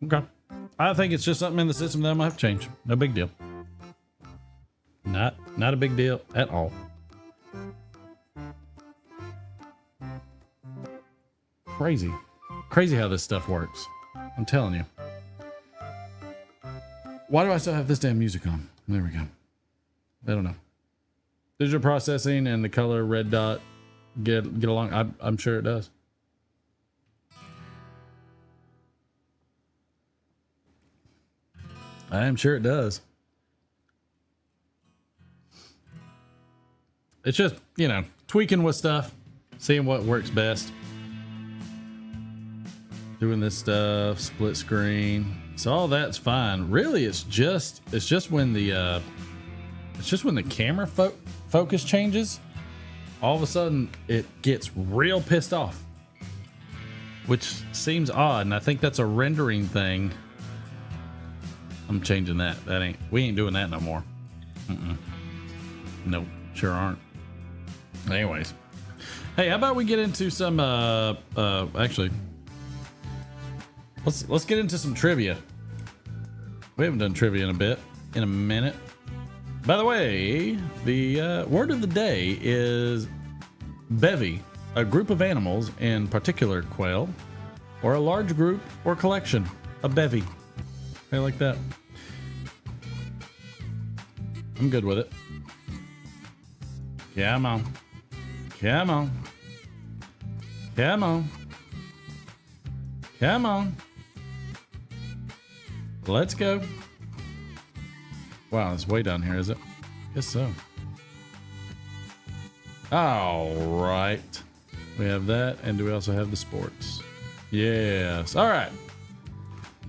Speaker 1: Okay. I think it's just something in the system that I might have to change. No big deal. Not a big deal at all. Crazy how this stuff works. I'm telling you. Why do I still have this damn music on? There we go. I don't know. Visual processing and the color red dot get along. I'm sure it does. I am sure it does. It's just, you know, tweaking with stuff, seeing what works best. Doing this stuff, split screen. So all that's fine. Really, it's just when the camera focus changes, all of a sudden it gets real pissed off, which seems odd. And I think that's a rendering thing. I'm changing that. We ain't doing that no more. Nope, sure aren't. Anyways, hey, how about we get into some actually let's get into some trivia. We haven't done trivia in a minute. By the way, the word of the day is bevy, a group of animals, in particular quail, or a large group or collection, a bevy. I like that. I'm good with it. Come on. Come on. Come on. Come on. Let's go. Wow, it's way down here, is it? Guess so. All right. We have that, and do we also have the sports? Yes. All right.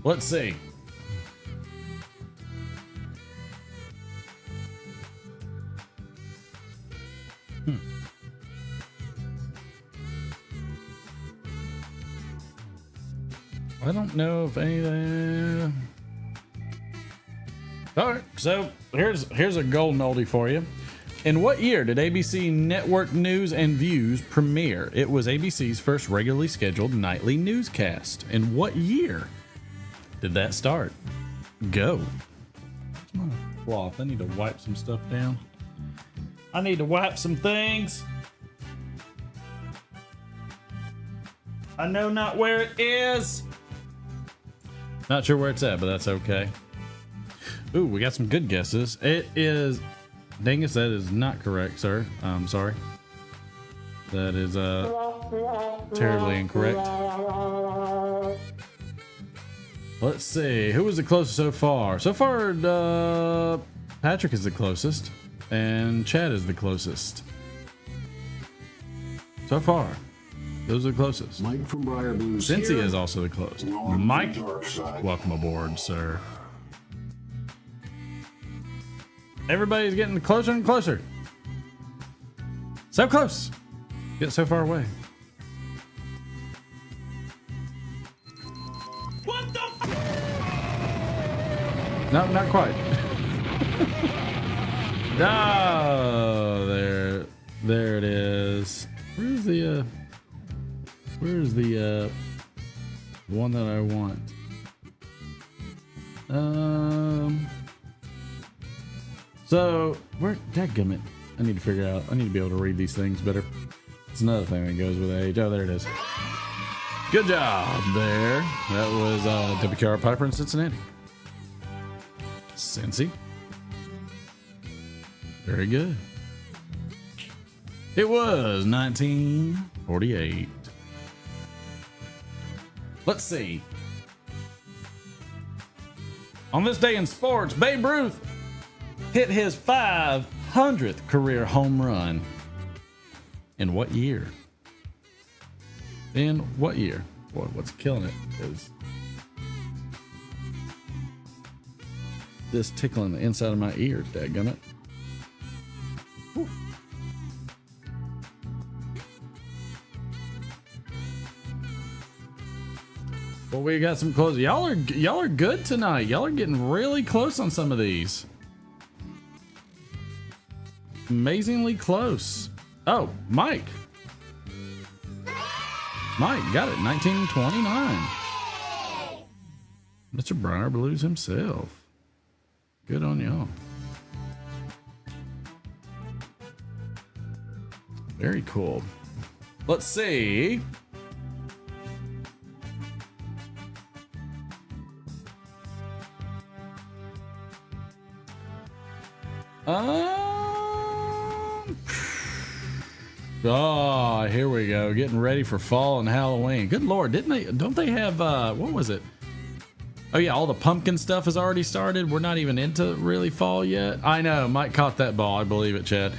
Speaker 1: Let's see. I don't know if anything. All right, so here's a golden oldie for you. In what year did ABC Network News and Views premiere? It was ABC's first regularly scheduled nightly newscast. In what year did that start? Go. Where's my cloth? I need to wipe some stuff down. I need to wipe some things. I know not where it is. Not sure where it's at, but that's okay. Ooh, we got some good guesses. It is, Dingus, that is not correct, sir. I'm sorry. That is terribly incorrect. Let's see. Who was the closest so far? So far, Patrick is the closest, and Chad is the closest. So far, those are the closest. Mike from Briar Blues. Cincy is also the closest. Mike, welcome aboard, sir. Everybody's getting closer and closer. So close. Get so far away. What the? No, not quite. Oh, there it is. Where's the one that I want? So where, dadgummit, I need to figure out, I need to be able to read these things better. It's another thing that goes with age. Oh, there it is. Good job there. That was WKR Piper in Cincinnati. Cincy. Very good. It was 1948. Let's see. On this day in sports, Babe Ruth hit his 500th career home run. In what year? In what year? Boy, what's killing it is this tickling the inside of my ears, dadgummit. Whew. Well, we got some close. Y'all are good tonight. Y'all are getting really close on some of these. Amazingly close. Oh, Mike. Mike got it. 1929. Mr. Briar Blues himself. Good on y'all. Very cool. Let's see. Oh, here we go. Getting ready for fall and Halloween. Good Lord, don't they have, what was it? Oh yeah, all the pumpkin stuff has already started. We're not even into really fall yet. I know, Mike caught that ball. I believe it, Chad.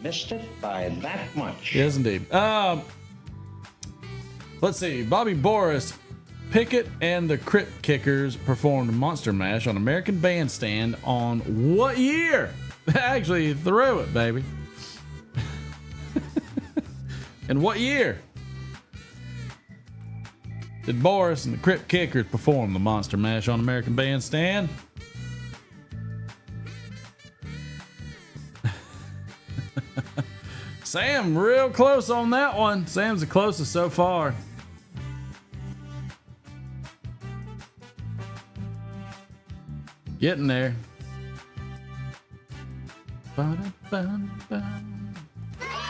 Speaker 3: Missed it by that much.
Speaker 1: Yes, indeed. Let's see. Bobby Boris, Pickett, and the Crypt Kickers performed Monster Mash on American Bandstand on what year? Actually, threw it, baby. And what year did Boris and the Crypt Kickers perform the Monster Mash on American Bandstand? Sam, real close on that one. Sam's the closest so far. Getting there.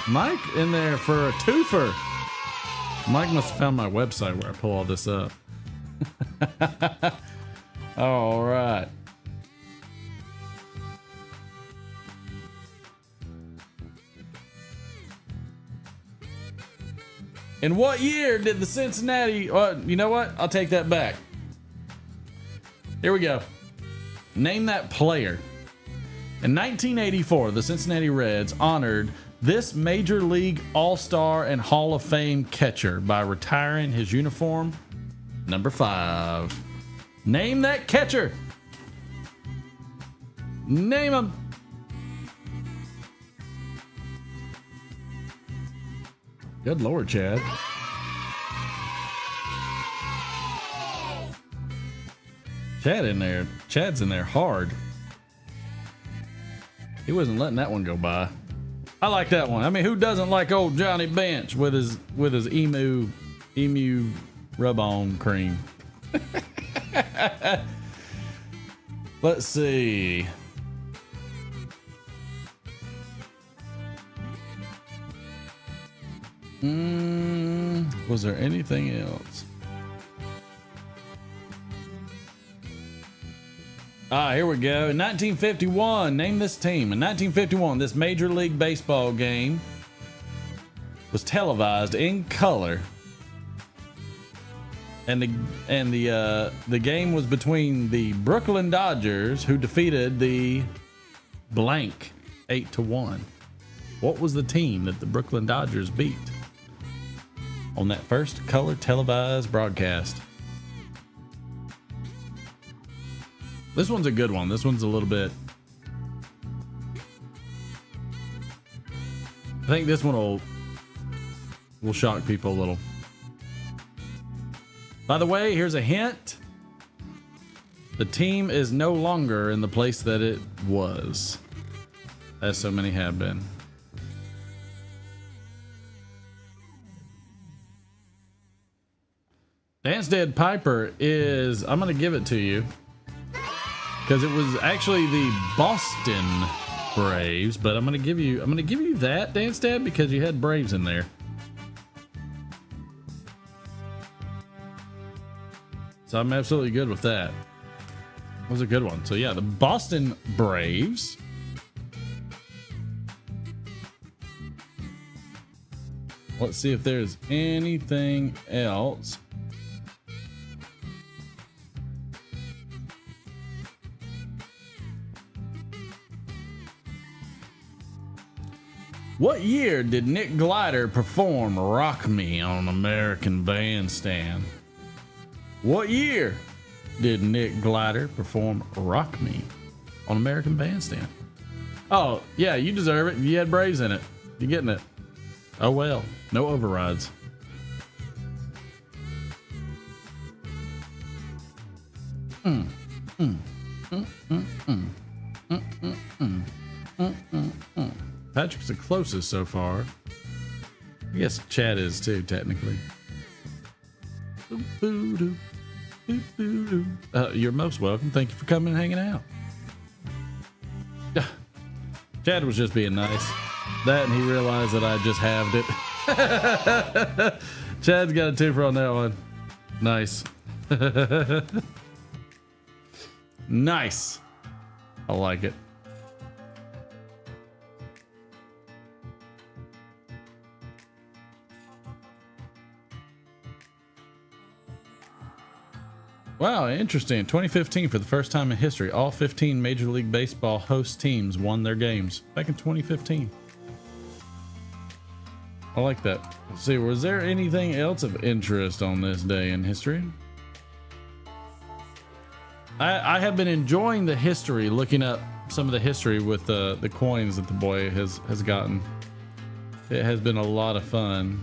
Speaker 1: Mike in there for a twofer. Mike must have found my website where I pull all this up. All right. In what year did the Cincinnati... you know what? I'll take that back. Here we go. Name that player. In 1984, the Cincinnati Reds honored this Major League All-Star and Hall of Fame catcher by retiring his uniform, number 5. Name that catcher. Name him. Good Lord, Chad. Chad's in there hard. He wasn't letting that one go by. I like that one. I mean, who doesn't like old Johnny Bench with his emu rub-on cream? Let's see. Was there anything else? Here we go. In 1951, name this team. In 1951, this Major League Baseball game was televised in color, and the game was between the Brooklyn Dodgers, who defeated the blank 8-1. What was the team that the Brooklyn Dodgers beat on that first color televised broadcast? This one's a good one. This one's a little bit... I think this one will shock people a little. By the way, here's a hint. The team is no longer in the place that it was, as so many have been. Dansted Piper is... I'm going to give it to you, because it was actually the Boston Braves, but I'm gonna give you that, Dansted, because you had Braves in there. So I'm absolutely good with that. That was a good one. So yeah, the Boston Braves. Let's see if there's anything else. What year did Nick Glider perform Rock Me on American Bandstand? What year did Nick Glider perform Rock Me on American Bandstand? Oh, yeah, you deserve it. You had Braves in it. You're getting it. Oh, well. No overrides. Patrick's the closest so far. I guess Chad is too, technically. You're most welcome. Thank you for coming and hanging out. Chad was just being nice. That, and he realized that I just halved it. Chad's got a twofer on that one. Nice. Nice. I like it. Wow, interesting. 2015, for the first time in history, all 15 Major League Baseball host teams won their games. Back in 2015. I like that. Let's see, was there anything else of interest on this day in history? I have been enjoying the history, looking up some of the history with the coins that the boy has gotten. It has been a lot of fun.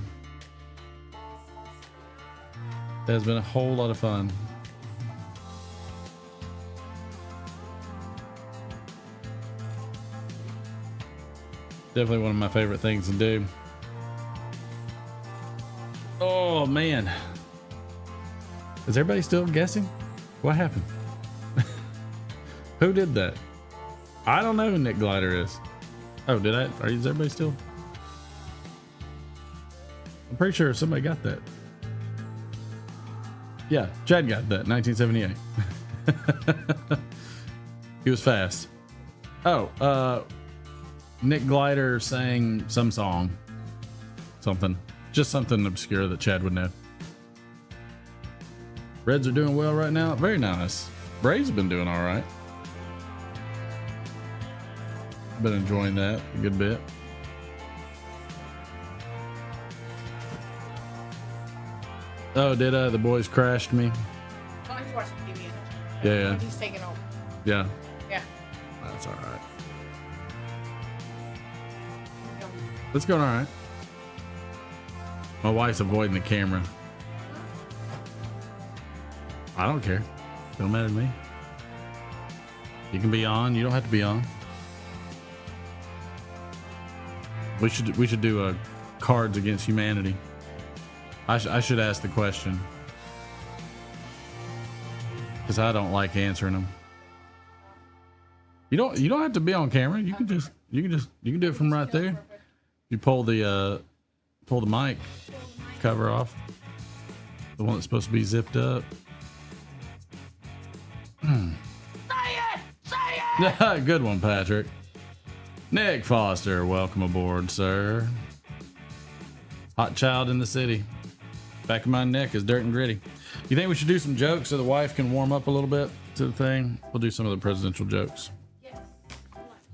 Speaker 1: It has been a whole lot of fun. Definitely one of my favorite things to do. Oh man. Is everybody still guessing? What happened? Who did that? I don't know who Nick Glider is. Oh, did I? Is everybody still? I'm pretty sure somebody got that. Yeah, Chad got that, 1978. He was fast. Oh, Nick Glider sang some song. Something. Just something obscure that Chad would know. Reds are doing well right now. Very nice. Braves have been doing all right. Been enjoying that a good bit. Oh, did the boys crashed me?
Speaker 10: Oh, he's watching TV.
Speaker 1: Yeah.
Speaker 10: He's taking over.
Speaker 1: Yeah.
Speaker 10: Yeah.
Speaker 1: That's all right. It's going all right. My wife's avoiding the camera. I don't care. Don't matter to me. You can be on. You don't have to be on. We should do a Cards Against Humanity. I should ask the question because I don't like answering them. You don't have to be on camera. You can do it from right there. You pull the mic cover off, the one that's supposed to be zipped up. Say it! Good one, Patrick. Nick Foster, welcome aboard, sir. Hot child in the city. Back of my neck is dirt and gritty. You think we should do some jokes so the wife can warm up a little bit to the thing? We'll do some of the presidential jokes.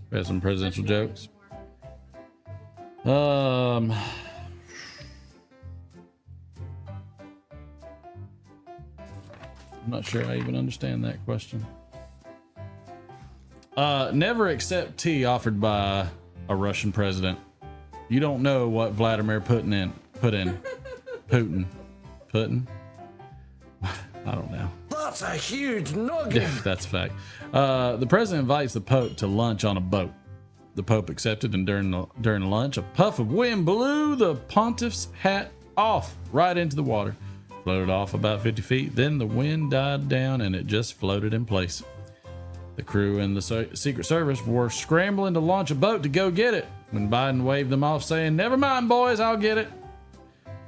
Speaker 1: We have some presidential jokes. I'm not sure I even understand that question. Never accept tea offered by a Russian president. You don't know what Vladimir put in. Putin. I don't know.
Speaker 9: That's a huge nugget.
Speaker 1: Yeah, that's a fact. The president invites the Pope to lunch on a boat. The Pope accepted, and during lunch, a puff of wind blew the pontiff's hat off right into the water. Floated off about 50 feet. Then the wind died down, and it just floated in place. The crew and the Secret Service were scrambling to launch a boat to go get it when Biden waved them off, saying, "Never mind, boys, I'll get it."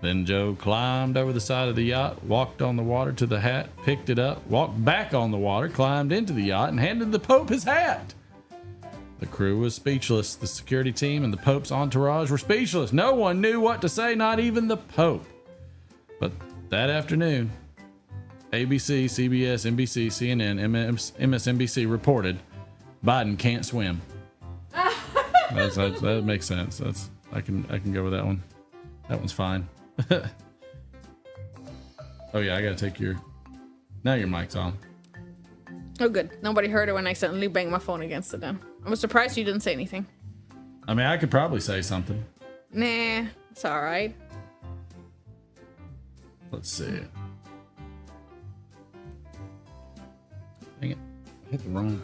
Speaker 1: Then Joe climbed over the side of the yacht, walked on the water to the hat, picked it up, walked back on the water, climbed into the yacht, and handed the Pope his hat. The crew was speechless. The security team and the Pope's entourage were speechless. No one knew what to say, not even the Pope. But that afternoon, ABC, CBS, NBC, CNN, MSNBC reported Biden can't swim. That makes sense. I can go with that one. That one's fine. Oh yeah, I gotta take now your mic's on.
Speaker 10: Oh good. Nobody heard it when I accidentally banged my phone against it then. I'm surprised you didn't say anything.
Speaker 1: I mean, I could probably say something.
Speaker 10: Nah, it's alright.
Speaker 1: Let's see. Dang it. I hit the wrong.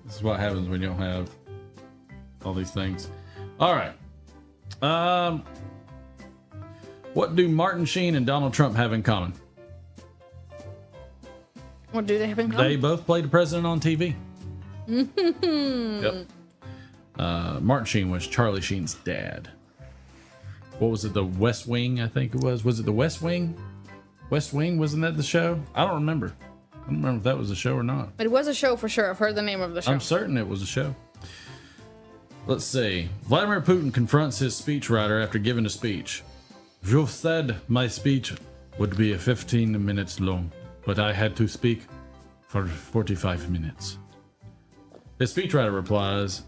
Speaker 1: This is what happens when you don't have all these things. All right. What do Martin Sheen and Donald Trump have in common?
Speaker 10: What do they have in common?
Speaker 1: They both played the president on TV. Yep. Martin Sheen was Charlie Sheen's dad. What was it? The West Wing, I think it was. Was it the West Wing? West Wing, wasn't that the show? I don't remember. I don't remember if that was a show or not.
Speaker 14: It was a show for sure. I've heard the name of the show.
Speaker 1: I'm certain it was a show. Let's see. Vladimir Putin confronts his speechwriter after giving a speech. You said my speech would be 15 minutes long, but I had to speak for 45 minutes. His speechwriter replies,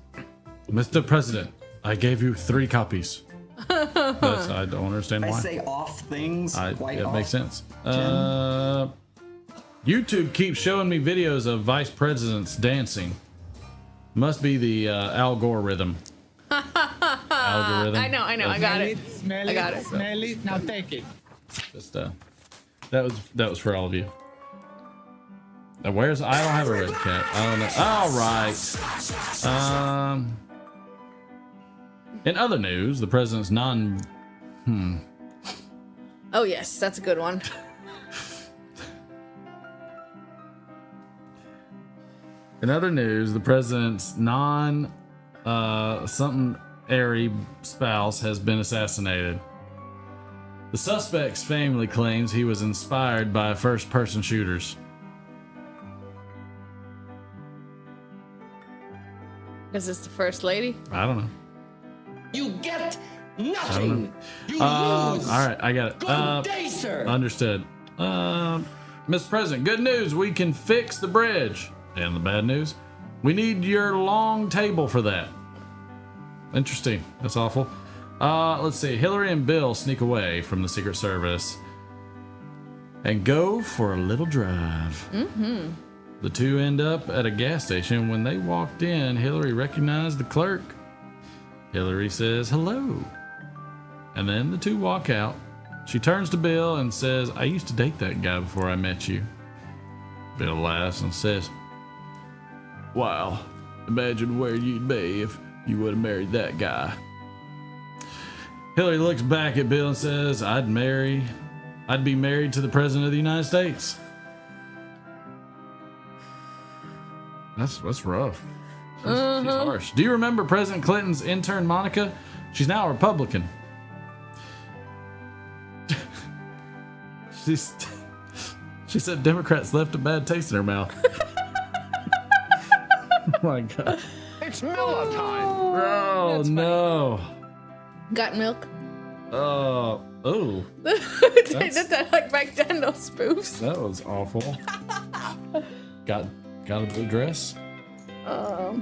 Speaker 1: Mr. President, I gave you 3 copies. I don't understand why.
Speaker 12: I say off things.
Speaker 1: It makes sense. YouTube keeps showing me videos of vice presidents dancing. Must be the algorithm. Algorithm.
Speaker 14: I know. I got it.
Speaker 15: Smell
Speaker 14: I got
Speaker 15: it.
Speaker 14: it.
Speaker 15: Smell it. Now take it.
Speaker 1: Just that was for all of you. Where's I don't have a red cat. I don't know. All right. In other news, the president's
Speaker 14: Oh yes, that's a good one.
Speaker 1: In other news, the president's something airy spouse has been assassinated. The suspect's family claims he was inspired by first-person shooters.
Speaker 14: Is this the first lady?
Speaker 1: I don't know.
Speaker 13: You get
Speaker 1: I don't
Speaker 13: nothing.
Speaker 1: know.
Speaker 13: You
Speaker 1: All
Speaker 13: lose.
Speaker 1: right, I got it.
Speaker 13: Good day, sir.
Speaker 1: Understood. Mr. President, good news. We can fix the bridge. And the bad news, we need your long table for that. Interesting. That's awful. Let's see. Hillary and Bill sneak away from the Secret Service and go for a little drive.
Speaker 14: Mm-hmm.
Speaker 1: The two end up at a gas station. When they walked in, Hillary recognized the clerk. Hillary says hello. And then the two walk out. She turns to Bill and says, I used to date that guy before I met you. Bill laughs and says, wow, imagine where you'd be if you would have married that guy. Hillary looks back at Bill and says, I'd be married to the President of the United States. That's rough. She's harsh. Do you remember President Clinton's intern, Monica? She's now a Republican. She said Democrats left a bad taste in her mouth. Oh my God.
Speaker 3: It's Miller time.
Speaker 1: Oh no.
Speaker 14: Got milk?
Speaker 1: Oh.
Speaker 14: They did that like back then, those spoofs.
Speaker 1: That was awful. Got a blue dress? Ugh.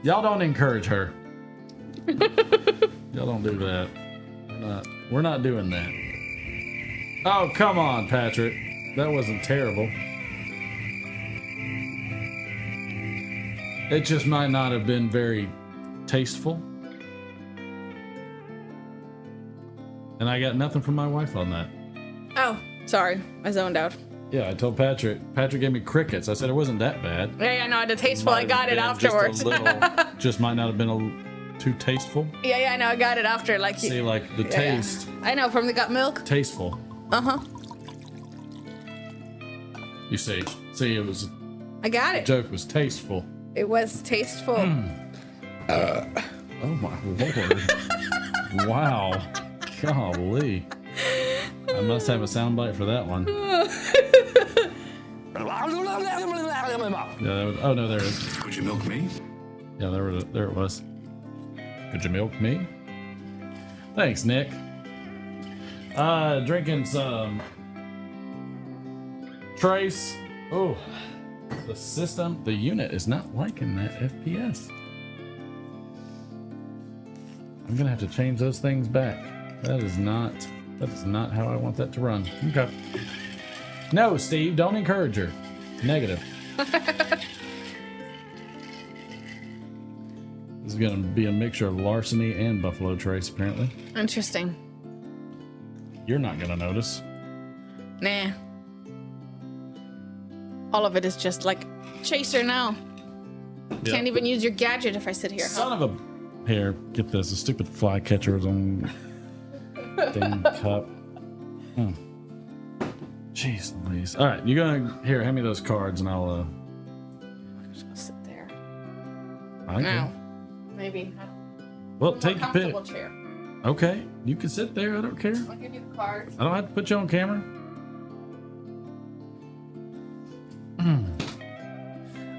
Speaker 1: Y'all don't encourage her. Y'all don't do that. We're not doing that. Oh, come on, Patrick. That wasn't terrible. It just might not have been very tasteful. And I got nothing from my wife on that.
Speaker 14: Oh, sorry. I zoned out.
Speaker 1: Yeah, I told Patrick. Patrick gave me crickets. I said it wasn't that bad.
Speaker 14: Yeah, no, the tasteful. I got it afterwards.
Speaker 1: Just might not have been too tasteful.
Speaker 14: Yeah, no, I got it after. Like
Speaker 1: See, like the taste.
Speaker 14: I know from the got milk.
Speaker 1: Tasteful. You see, it was.
Speaker 14: I got it.
Speaker 1: The joke was tasteful.
Speaker 14: It was tasteful.
Speaker 1: Oh my lord! Wow, golly! I must have a soundbite for that one. Yeah, oh no, there it is.
Speaker 2: Could you milk me?
Speaker 1: Yeah, there it was. Could you milk me? Thanks, Nick. Drinking some Trace. Oh, the unit is not liking that FPS. I'm gonna have to change those things back. That is not how I want that to run. Okay. No, Steve, don't encourage her. Negative. This is gonna be a mixture of larceny and Buffalo Trace, apparently.
Speaker 14: Interesting.
Speaker 1: You're not gonna notice.
Speaker 14: Nah. All of it is just like chaser now.
Speaker 1: Yep.
Speaker 14: Can't even use your gadget if I sit here.
Speaker 1: Son of a... Here, get this. A stupid fly catcher was on thing cup. Jeez Louise. All right, you gonna... Here, hand me those cards and I'll...
Speaker 14: I'm just gonna sit there.
Speaker 1: Okay.
Speaker 14: No. Maybe.
Speaker 1: Well, take your pick.
Speaker 14: Comfortable chair.
Speaker 1: Okay, you can sit there. I don't care.
Speaker 14: I'll give you the cards.
Speaker 1: I don't have to put you on camera.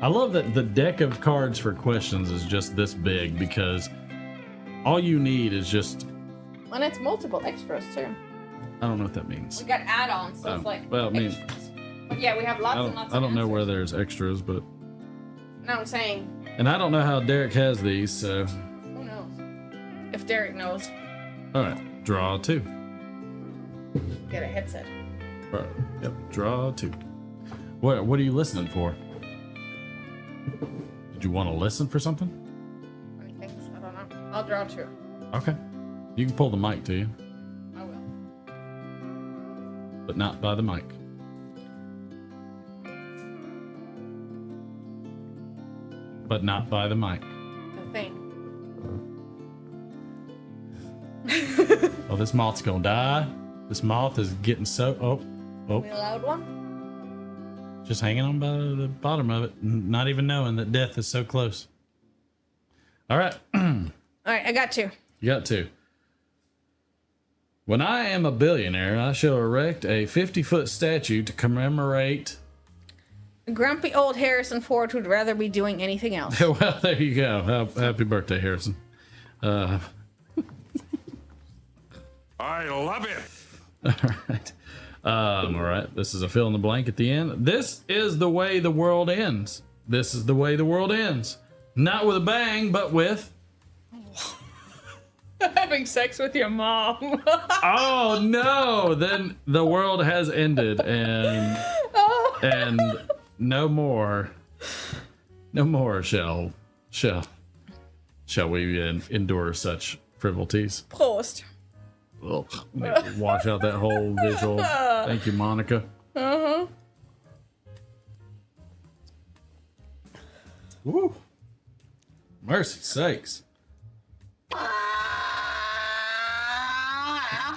Speaker 1: I love that the deck of cards for questions is just this big because all you need is just.
Speaker 14: And it's multiple extras too.
Speaker 1: I don't know what that means.
Speaker 14: We got add-ons, so it's like
Speaker 1: well, I mean,
Speaker 14: extras. But yeah, we have lots and lots of
Speaker 1: I don't know
Speaker 14: answers.
Speaker 1: where there's extras, but.
Speaker 14: No, I'm saying.
Speaker 1: And I don't know how Derek has these, so.
Speaker 14: Who knows? If Derek knows.
Speaker 1: All right, draw 2.
Speaker 14: Get a headset.
Speaker 1: Right. Yep, draw 2. What are you listening for? Did you want to listen for something?
Speaker 14: Funny things. I don't know. I'll draw 2.
Speaker 1: Okay. You can pull the mic to you,
Speaker 14: I will.
Speaker 1: but not by the mic. But not by the mic.
Speaker 14: The thing.
Speaker 1: Oh, this moth's gonna die. This moth is getting so.
Speaker 14: We allowed one?
Speaker 1: Just hanging on by the bottom of it, not even knowing that death is so close. All right.
Speaker 14: All right, I got 2.
Speaker 1: You got 2. When I am a billionaire, I shall erect a 50-foot statue to commemorate.
Speaker 14: Grumpy old Harrison Ford would rather be doing anything else.
Speaker 1: Well, there you go. Happy birthday, Harrison.
Speaker 2: I love it.
Speaker 1: All right. All right. This is a fill in the blank at the end. This is the way the world ends. This is the way the world ends. Not with a bang, but with.
Speaker 14: Having sex with your mom.
Speaker 1: Oh no! Then the world has ended, and no more shall we endure such frivolities.
Speaker 14: Post.
Speaker 1: Ugh, wash out that whole visual. Thank you, Monica.
Speaker 14: Uh-huh.
Speaker 1: Woo! Mercy sakes.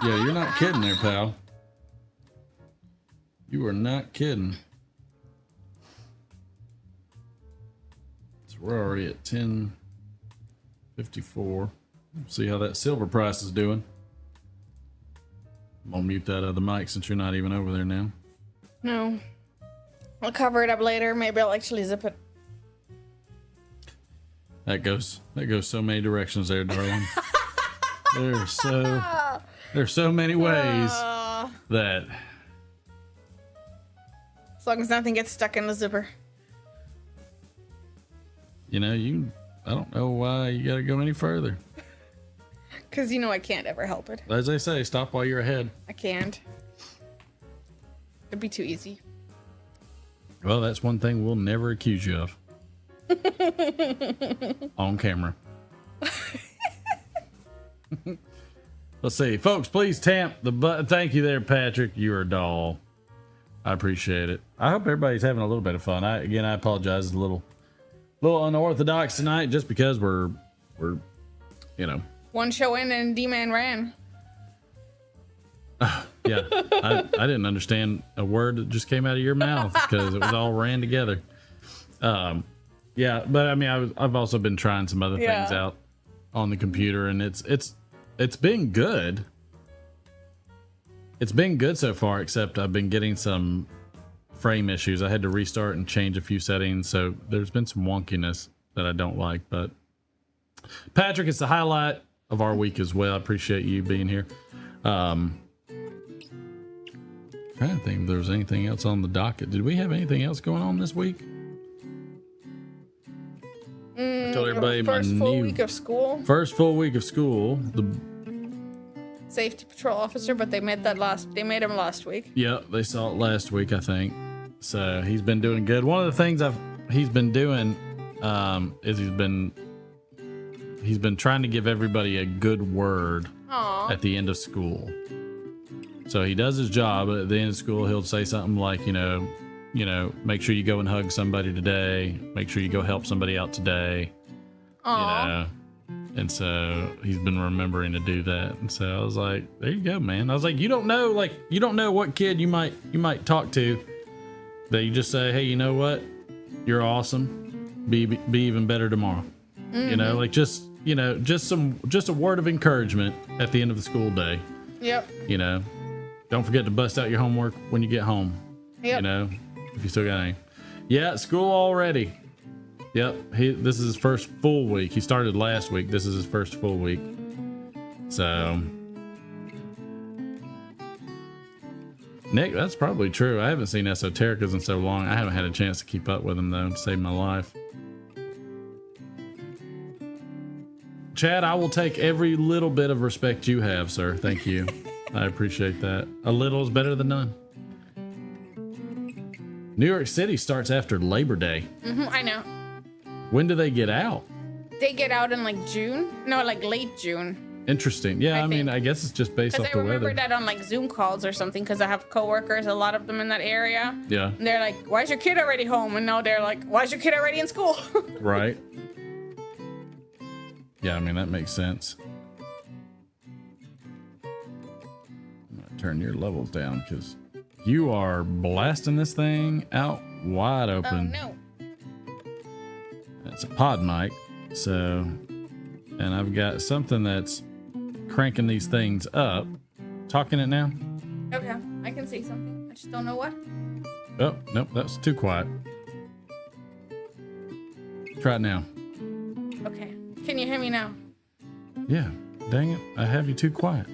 Speaker 1: Yeah, you're not kidding there, pal. You are not kidding. So we're already at 10:54. See how that silver price is doing. I'm gonna mute that other mic since you're not even over there now.
Speaker 14: No. I'll cover it up later. Maybe I'll actually zip it.
Speaker 1: That goes so many directions there, darling. There's so many ways that.
Speaker 14: As long as nothing gets stuck in the zipper.
Speaker 1: You know, I don't know why you gotta go any further.
Speaker 14: Because you know I can't ever help it.
Speaker 1: As they say, stop while you're ahead.
Speaker 14: I can't. It'd be too easy.
Speaker 1: Well, that's one thing we'll never accuse you of. On camera. Let's see. Folks, please tamp the button. Thank you there, Patrick. You're a doll. I appreciate it. I hope everybody's having a little bit of fun. I apologize. It's a little unorthodox tonight just because we're
Speaker 14: One show in and D-Man ran.
Speaker 1: Yeah, I didn't understand a word that just came out of your mouth because it was all ran together. Yeah, but I mean, I've also been trying some other things out on the computer, and it's been good. It's been good so far, except I've been getting some frame issues. I had to restart and change a few settings, so there's been some wonkiness that I don't like. But Patrick, it's the highlight of our week as well. I appreciate you being here. Trying to think if there was anything else on the docket. Did we have anything else going on this week? I told everybody
Speaker 14: First full week of school.
Speaker 1: First full week of school. The
Speaker 14: Safety patrol officer, but they made him last week.
Speaker 1: Yeah, they saw it last week, I think. So he's been doing good. One of the things he's been doing is he's been trying to give everybody a good word at the end of school. So he does his job, but at the end of school, he'll say something like, make sure you go and hug somebody today. Make sure you go help somebody out today.
Speaker 14: Aww.
Speaker 1: And so he's been remembering to do that. And so I was like, there you go, man. I was like, you don't know what kid you might talk to that you just say, hey, you know what? You're awesome. Be even better tomorrow. Mm-hmm. Just you know, just a word of encouragement at the end of the school day.
Speaker 14: Yep.
Speaker 1: You know, don't forget to bust out your homework when you get home.
Speaker 14: Yep.
Speaker 1: You know, if you still got any. Yeah, school already. Yep. This is his first full week. He started last week. This is his first full week. So, Nick, that's probably true. I haven't seen Esotericas in so long. I haven't had a chance to keep up with him though to save my life. Chad, I will take every little bit of respect you have, sir. Thank you. I appreciate that. A little is better than none. New York City starts after Labor Day.
Speaker 14: I know.
Speaker 1: When do they get out?
Speaker 14: They get out in like June. No, like late June.
Speaker 1: Interesting. Yeah, I mean, I guess it's just based off the weather.
Speaker 14: Because I remember that on like Zoom calls or something, because I have coworkers, a lot of them in that area.
Speaker 1: Yeah.
Speaker 14: And they're like, why is your kid already home? And now they're like, why is your kid already in school?
Speaker 1: Right. Yeah, I mean, that makes sense. I'm going to turn your levels down because you are blasting this thing out wide open.
Speaker 14: Oh, no.
Speaker 1: It's a pod mic, so, and I've got something that's cranking these things up. Talking it now?
Speaker 14: Okay, I can see something. I just don't know what.
Speaker 1: Oh, nope, that's too quiet. Try it now.
Speaker 14: Okay. Can you hear me now?
Speaker 1: Yeah, dang it, I have you too quiet.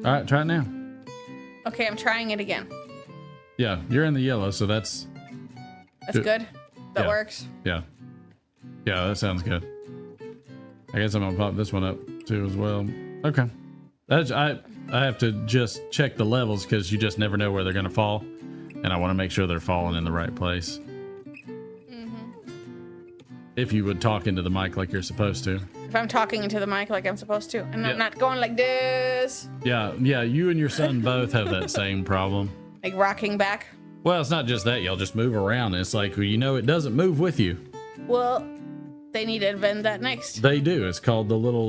Speaker 1: All right, try it now.
Speaker 14: Okay, I'm trying it again.
Speaker 1: Yeah, you're in the yellow, so that's
Speaker 14: good. That
Speaker 1: yeah.
Speaker 14: works.
Speaker 1: Yeah. Yeah, that sounds good. I guess I'm gonna pop this one up too as well. Okay. I have to just check the levels because you just never know where they're gonna fall, and I want to make sure they're falling in the right place. If you would talk into the mic like you're supposed to.
Speaker 14: If I'm talking into the mic like I'm supposed to, and I'm not going like this.
Speaker 1: Yeah, you and your son both have that same problem.
Speaker 14: Like rocking back.
Speaker 1: Well, it's not just that. Y'all just move around. And it's like, well, you know, it doesn't move with you.
Speaker 14: Well, they need to invent that next.
Speaker 1: They do. It's called the little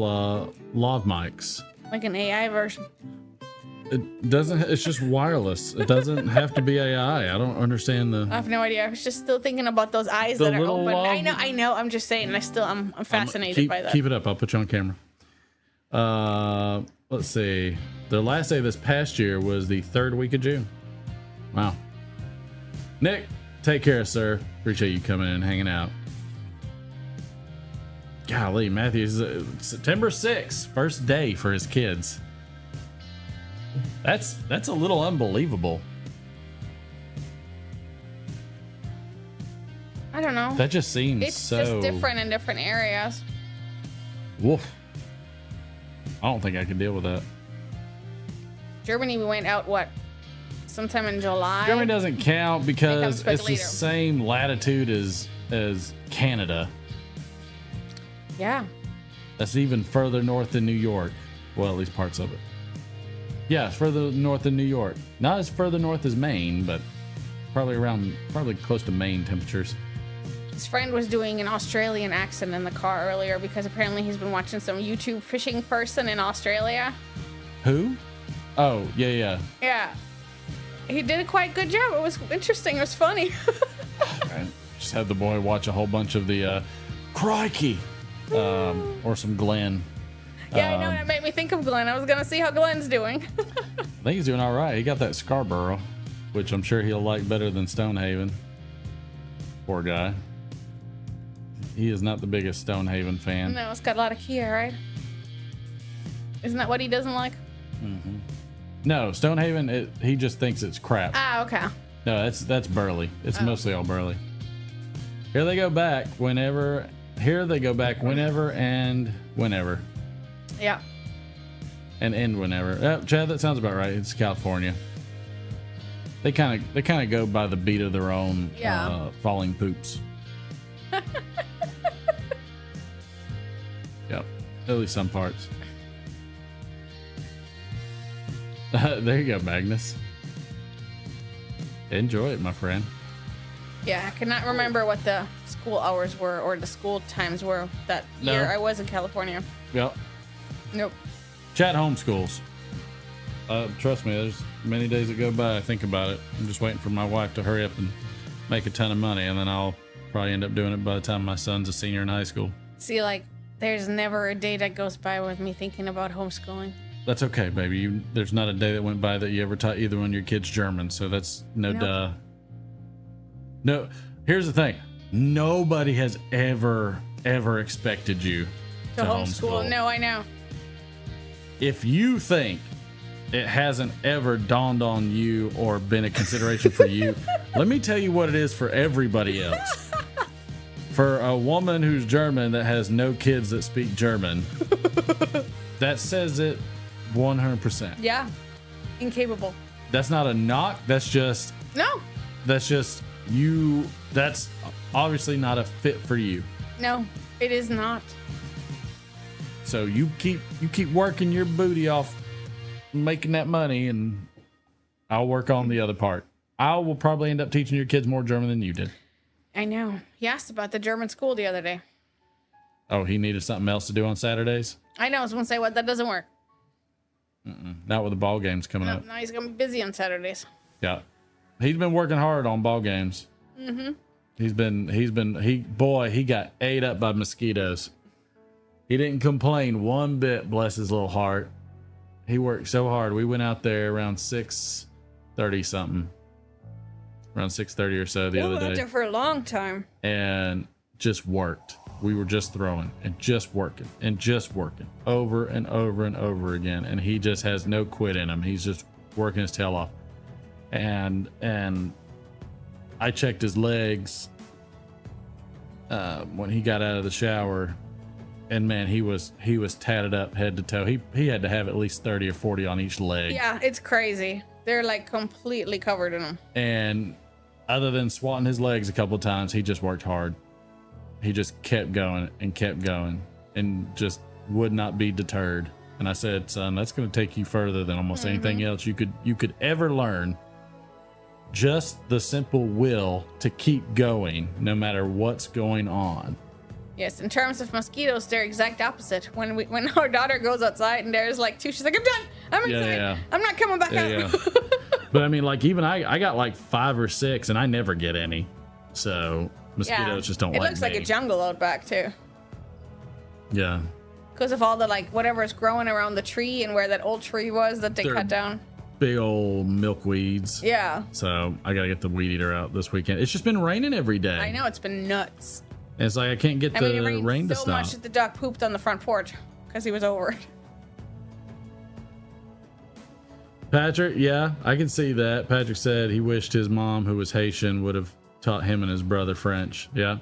Speaker 1: lav mics.
Speaker 14: Like an AI version.
Speaker 1: It doesn't. It's just wireless. It doesn't have to be AI. I don't understand the.
Speaker 14: I have no idea. I was just still thinking about those eyes
Speaker 1: The
Speaker 14: that are
Speaker 1: little
Speaker 14: open. I know. I'm just saying. I'm fascinated by that.
Speaker 1: Keep it up. I'll put you on camera. Let's see. Their last day this past year was the 3rd week of June. Wow. Nick, take care, sir. Appreciate you coming in and hanging out. Golly, Matthew's September 6th, first day for his kids. That's a little unbelievable.
Speaker 14: I don't know.
Speaker 1: That just seems
Speaker 14: it's just different in different areas.
Speaker 1: Woof. I don't think I can deal with that.
Speaker 14: Germany, we went out sometime in July.
Speaker 1: Germany doesn't count because it's the
Speaker 14: later.
Speaker 1: same latitude as Canada.
Speaker 14: Yeah.
Speaker 1: That's even further north than New York. Well, at least parts of it. Yeah, it's further north than New York. Not as further north as Maine, but probably close to Maine temperatures.
Speaker 14: His friend was doing an Australian accent in the car earlier because apparently he's been watching some YouTube fishing person in Australia.
Speaker 1: Who? Oh, yeah.
Speaker 14: Yeah. He did a quite good job. It was interesting. It was funny.
Speaker 1: Right. Just had the boy watch a whole bunch of the Crikey or some Glenn.
Speaker 14: Yeah, I know. It made me think of Glenn. I was going to see how Glenn's doing.
Speaker 1: I think he's doing all right. He got that Scarborough, which I'm sure he'll like better than Stonehaven. Poor guy. He is not the biggest Stonehaven fan.
Speaker 14: No, it's got a lot of Kia, right? Isn't that what he doesn't like?
Speaker 1: Mm-hmm. No, Stonehaven, he just thinks it's crap.
Speaker 14: Ah, okay.
Speaker 1: No, that's Burley. It's mostly all Burley. Here they go back whenever and whenever.
Speaker 14: Yeah.
Speaker 1: And end whenever. Chad, that sounds about right. It's California. They kind of go by the beat of their own falling poops. Yep. At least some parts. There you go, Magnus. Enjoy it, my friend.
Speaker 14: Yeah, I cannot remember what the school hours were or the school times were that year I was in California.
Speaker 1: Yep.
Speaker 14: Nope.
Speaker 1: Chat homeschools. Trust me, there's many days that go by I think about it. I'm just waiting for my wife to hurry up and make a ton of money, and then I'll probably end up doing it by the time my son's a senior in high school.
Speaker 14: See, like There's never a day that goes by with me thinking about homeschooling.
Speaker 1: That's okay, baby. There's not a day that went by that you ever taught either one of your kids German, so that's no duh. No, here's the thing. Nobody has ever expected you to homeschool.
Speaker 14: No, I know.
Speaker 1: If you think it hasn't ever dawned on you or been a consideration for you, let me tell you what it is for everybody else. For a woman who's German that has no kids that speak German, that says it 100%.
Speaker 14: Yeah. Incapable.
Speaker 1: That's not a knock. That's just you. That's obviously not a fit for you.
Speaker 14: No, it is not.
Speaker 1: So you keep working your booty off, making that money, and I'll work on the other part. I will probably end up teaching your kids more German than you did.
Speaker 14: I know. He asked about the German school the other day.
Speaker 1: Oh, he needed something else to do on Saturdays?
Speaker 14: I know. I was going to say, what? That doesn't work.
Speaker 1: Not with the ball games coming up.
Speaker 14: No, he's going to be busy on Saturdays.
Speaker 1: Yeah. He's been working hard on ball games.
Speaker 14: Mm-hmm.
Speaker 1: He got ate up by mosquitoes. He didn't complain one bit, bless his little heart. He worked so hard. We went out there around 6:30 something. Around 6:30 or so the other day.
Speaker 14: We were out there for a long time.
Speaker 1: And just worked. We were just throwing and just working over and over and over again. And he just has no quit in him. He's just working his tail off. And I checked his legs when he got out of the shower, and man, he was tatted up head to toe. He had to have at least 30 or 40 on each leg.
Speaker 14: Yeah, it's crazy. They're like completely covered in them.
Speaker 1: And other than swatting his legs a couple of times, he just worked hard. He just kept going and just would not be deterred. And I said, son, that's going to take you further than almost anything else you could ever learn. Just the simple will to keep going no matter what's going on.
Speaker 14: Yes, in terms of mosquitoes, they're exact opposite. When our daughter goes outside and there's like 2, she's like, I'm done. I'm inside.
Speaker 1: Yeah.
Speaker 14: I'm not coming back out.
Speaker 1: Yeah. But I mean, like, even I got like 5 or 6 and I never get any. So mosquitoes just don't like me.
Speaker 14: It looks like a jungle out back too.
Speaker 1: Yeah.
Speaker 14: Because of all the like whatever is growing around the tree and where that old tree was that they cut down.
Speaker 1: Big old milkweeds.
Speaker 14: Yeah.
Speaker 1: So I gotta get the weed eater out this weekend. It's just been raining every day.
Speaker 14: I know, it's been nuts.
Speaker 1: And it's like I can't get the
Speaker 14: it rained
Speaker 1: rain to
Speaker 14: so
Speaker 1: stop.
Speaker 14: much that the dog pooped on the front porch because he was over it.
Speaker 1: Patrick, yeah, I can see that. Patrick said he wished his mom, who was Haitian, would have taught him and his brother French. Yeah.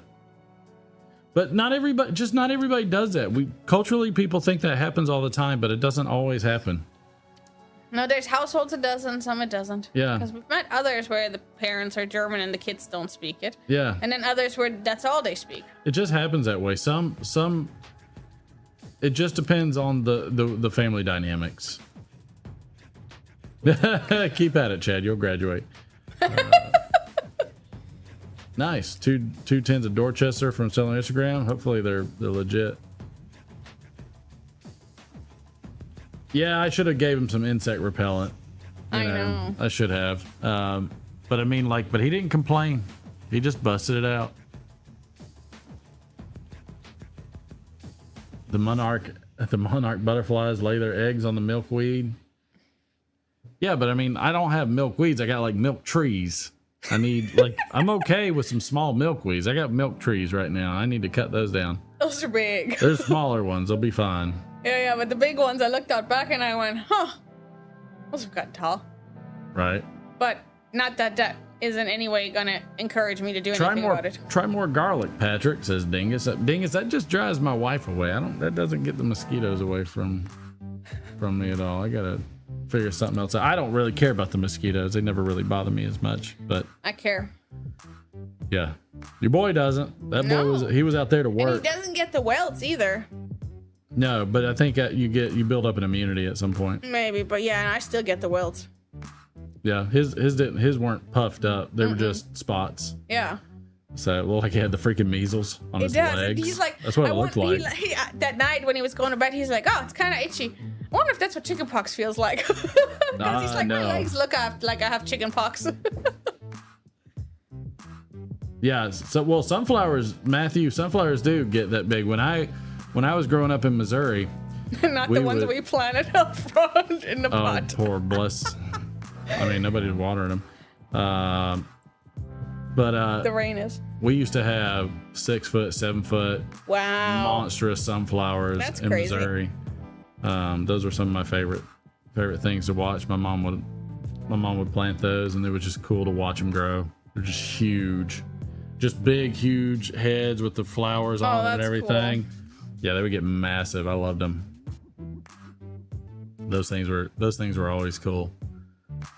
Speaker 1: But not everybody does that. Culturally, people think that happens all the time, but it doesn't always happen.
Speaker 14: No, there's households it does and some it doesn't.
Speaker 1: Yeah.
Speaker 14: Because we've met others where the parents are German and the kids don't speak it.
Speaker 1: Yeah.
Speaker 14: And then others where that's all they speak.
Speaker 1: It just happens that way. Some it just depends on the family dynamics. Keep at it, Chad. You'll graduate. Nice. Two tins of Dorchester from selling Instagram. Hopefully they're legit. Yeah, I should have gave him some insect repellent.
Speaker 14: I know.
Speaker 1: I should have. But I mean, but he didn't complain. He just busted it out. The monarch butterflies lay their eggs on the milkweed. Yeah, but I mean, I don't have milkweeds. I got like milk trees. I need I'm okay with some small milkweeds. I got milk trees right now. I need to cut those down.
Speaker 14: Those are big.
Speaker 1: There's smaller ones. They'll be fine.
Speaker 14: Yeah, but the big ones, I looked out back and I went, huh, those have gotten tall.
Speaker 1: Right.
Speaker 14: But not that isn't any way gonna encourage me to do anything about it.
Speaker 1: Try more garlic, Patrick, says Dingus. Dingus, that just drives my wife away. That doesn't get the mosquitoes away from me at all. I gotta figure something else out. I don't really care about the mosquitoes. They never really bother me as much, but
Speaker 14: I care.
Speaker 1: Yeah. Your boy doesn't. That boy was out there to work.
Speaker 14: And he doesn't get the welts either.
Speaker 1: No, but I think you build up an immunity at some point.
Speaker 14: Maybe, but yeah, and I still get the welts.
Speaker 1: Yeah, his weren't puffed up. They were just spots.
Speaker 14: Yeah.
Speaker 1: So, like he had the freaking measles on his legs.
Speaker 14: He's like,
Speaker 1: that's what it looked like.
Speaker 14: That night when he was going to bed, he's like, oh, it's kind of itchy. I wonder if that's what chickenpox feels like. Because he's like, my legs look like I have chickenpox. Yeah,
Speaker 1: so sunflowers, Matthew, sunflowers do get that big. When when I was growing up in Missouri,
Speaker 14: Not the ones we planted up front in the pot.
Speaker 1: Poor bless. I mean, nobody's watering them. But
Speaker 14: the rain is.
Speaker 1: We used to have 6 foot, 7 foot, monstrous sunflowers in Missouri. Those were some of my favorite things to watch. My mom would plant those, and it was just cool to watch them grow. They're just huge, just big, huge heads with the flowers on them and everything. Cool. Yeah, they would get massive. I loved them. Those things were always cool.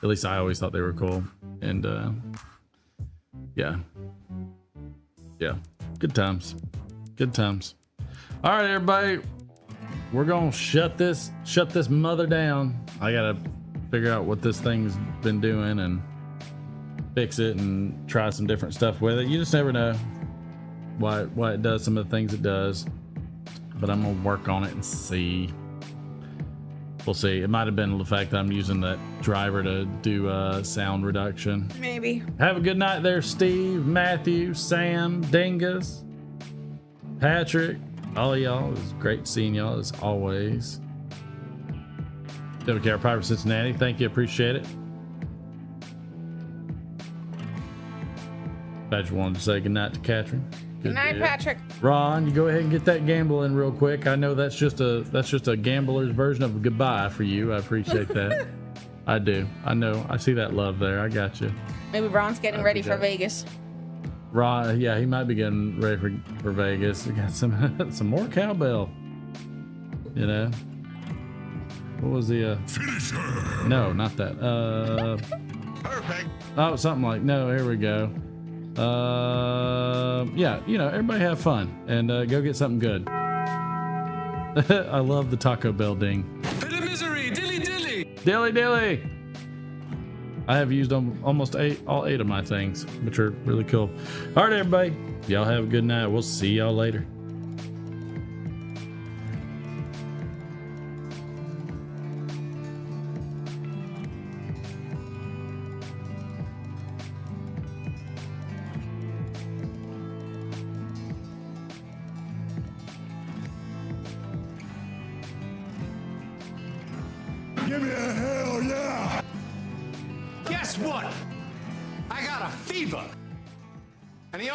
Speaker 1: At least I always thought they were cool. And yeah, good times. All right, everybody, we're gonna shut this mother down. I gotta figure out what this thing's been doing and fix it and try some different stuff with it. You just never know why it does some of the things it does, but I'm gonna work on it and see. We'll see. It might have been the fact that I'm using that driver to do sound reduction.
Speaker 14: Maybe.
Speaker 1: Have a good night there, Steve, Matthew, Sam, Dingus, Patrick, all of y'all. It was great seeing y'all as always. WKR Piper Cincinnati, thank you, appreciate it. Patrick wanted to say good night to Katrin.
Speaker 14: Good night, Patrick.
Speaker 1: Ron, you go ahead and get that gamble in real quick. I know that's just a gambler's version of a goodbye for you. I appreciate that. I do. I know. I see that love there. I got you.
Speaker 14: Maybe Ron's getting ready for Vegas.
Speaker 1: Ron, yeah, he might be getting ready for Vegas. We got some more cowbell. You know. What was the Finish her. No, not that. Perfect. Oh, something like here we go. Yeah, everybody have fun and go get something good. I love the Taco Bell ding.
Speaker 9: Pit of misery, dilly.
Speaker 1: Dilly. I have used almost all 8 of my things, which are really cool. All right, everybody, y'all have a good night. We'll see y'all later.
Speaker 2: Give me a hell yeah!
Speaker 3: Guess what? I got a fever. And the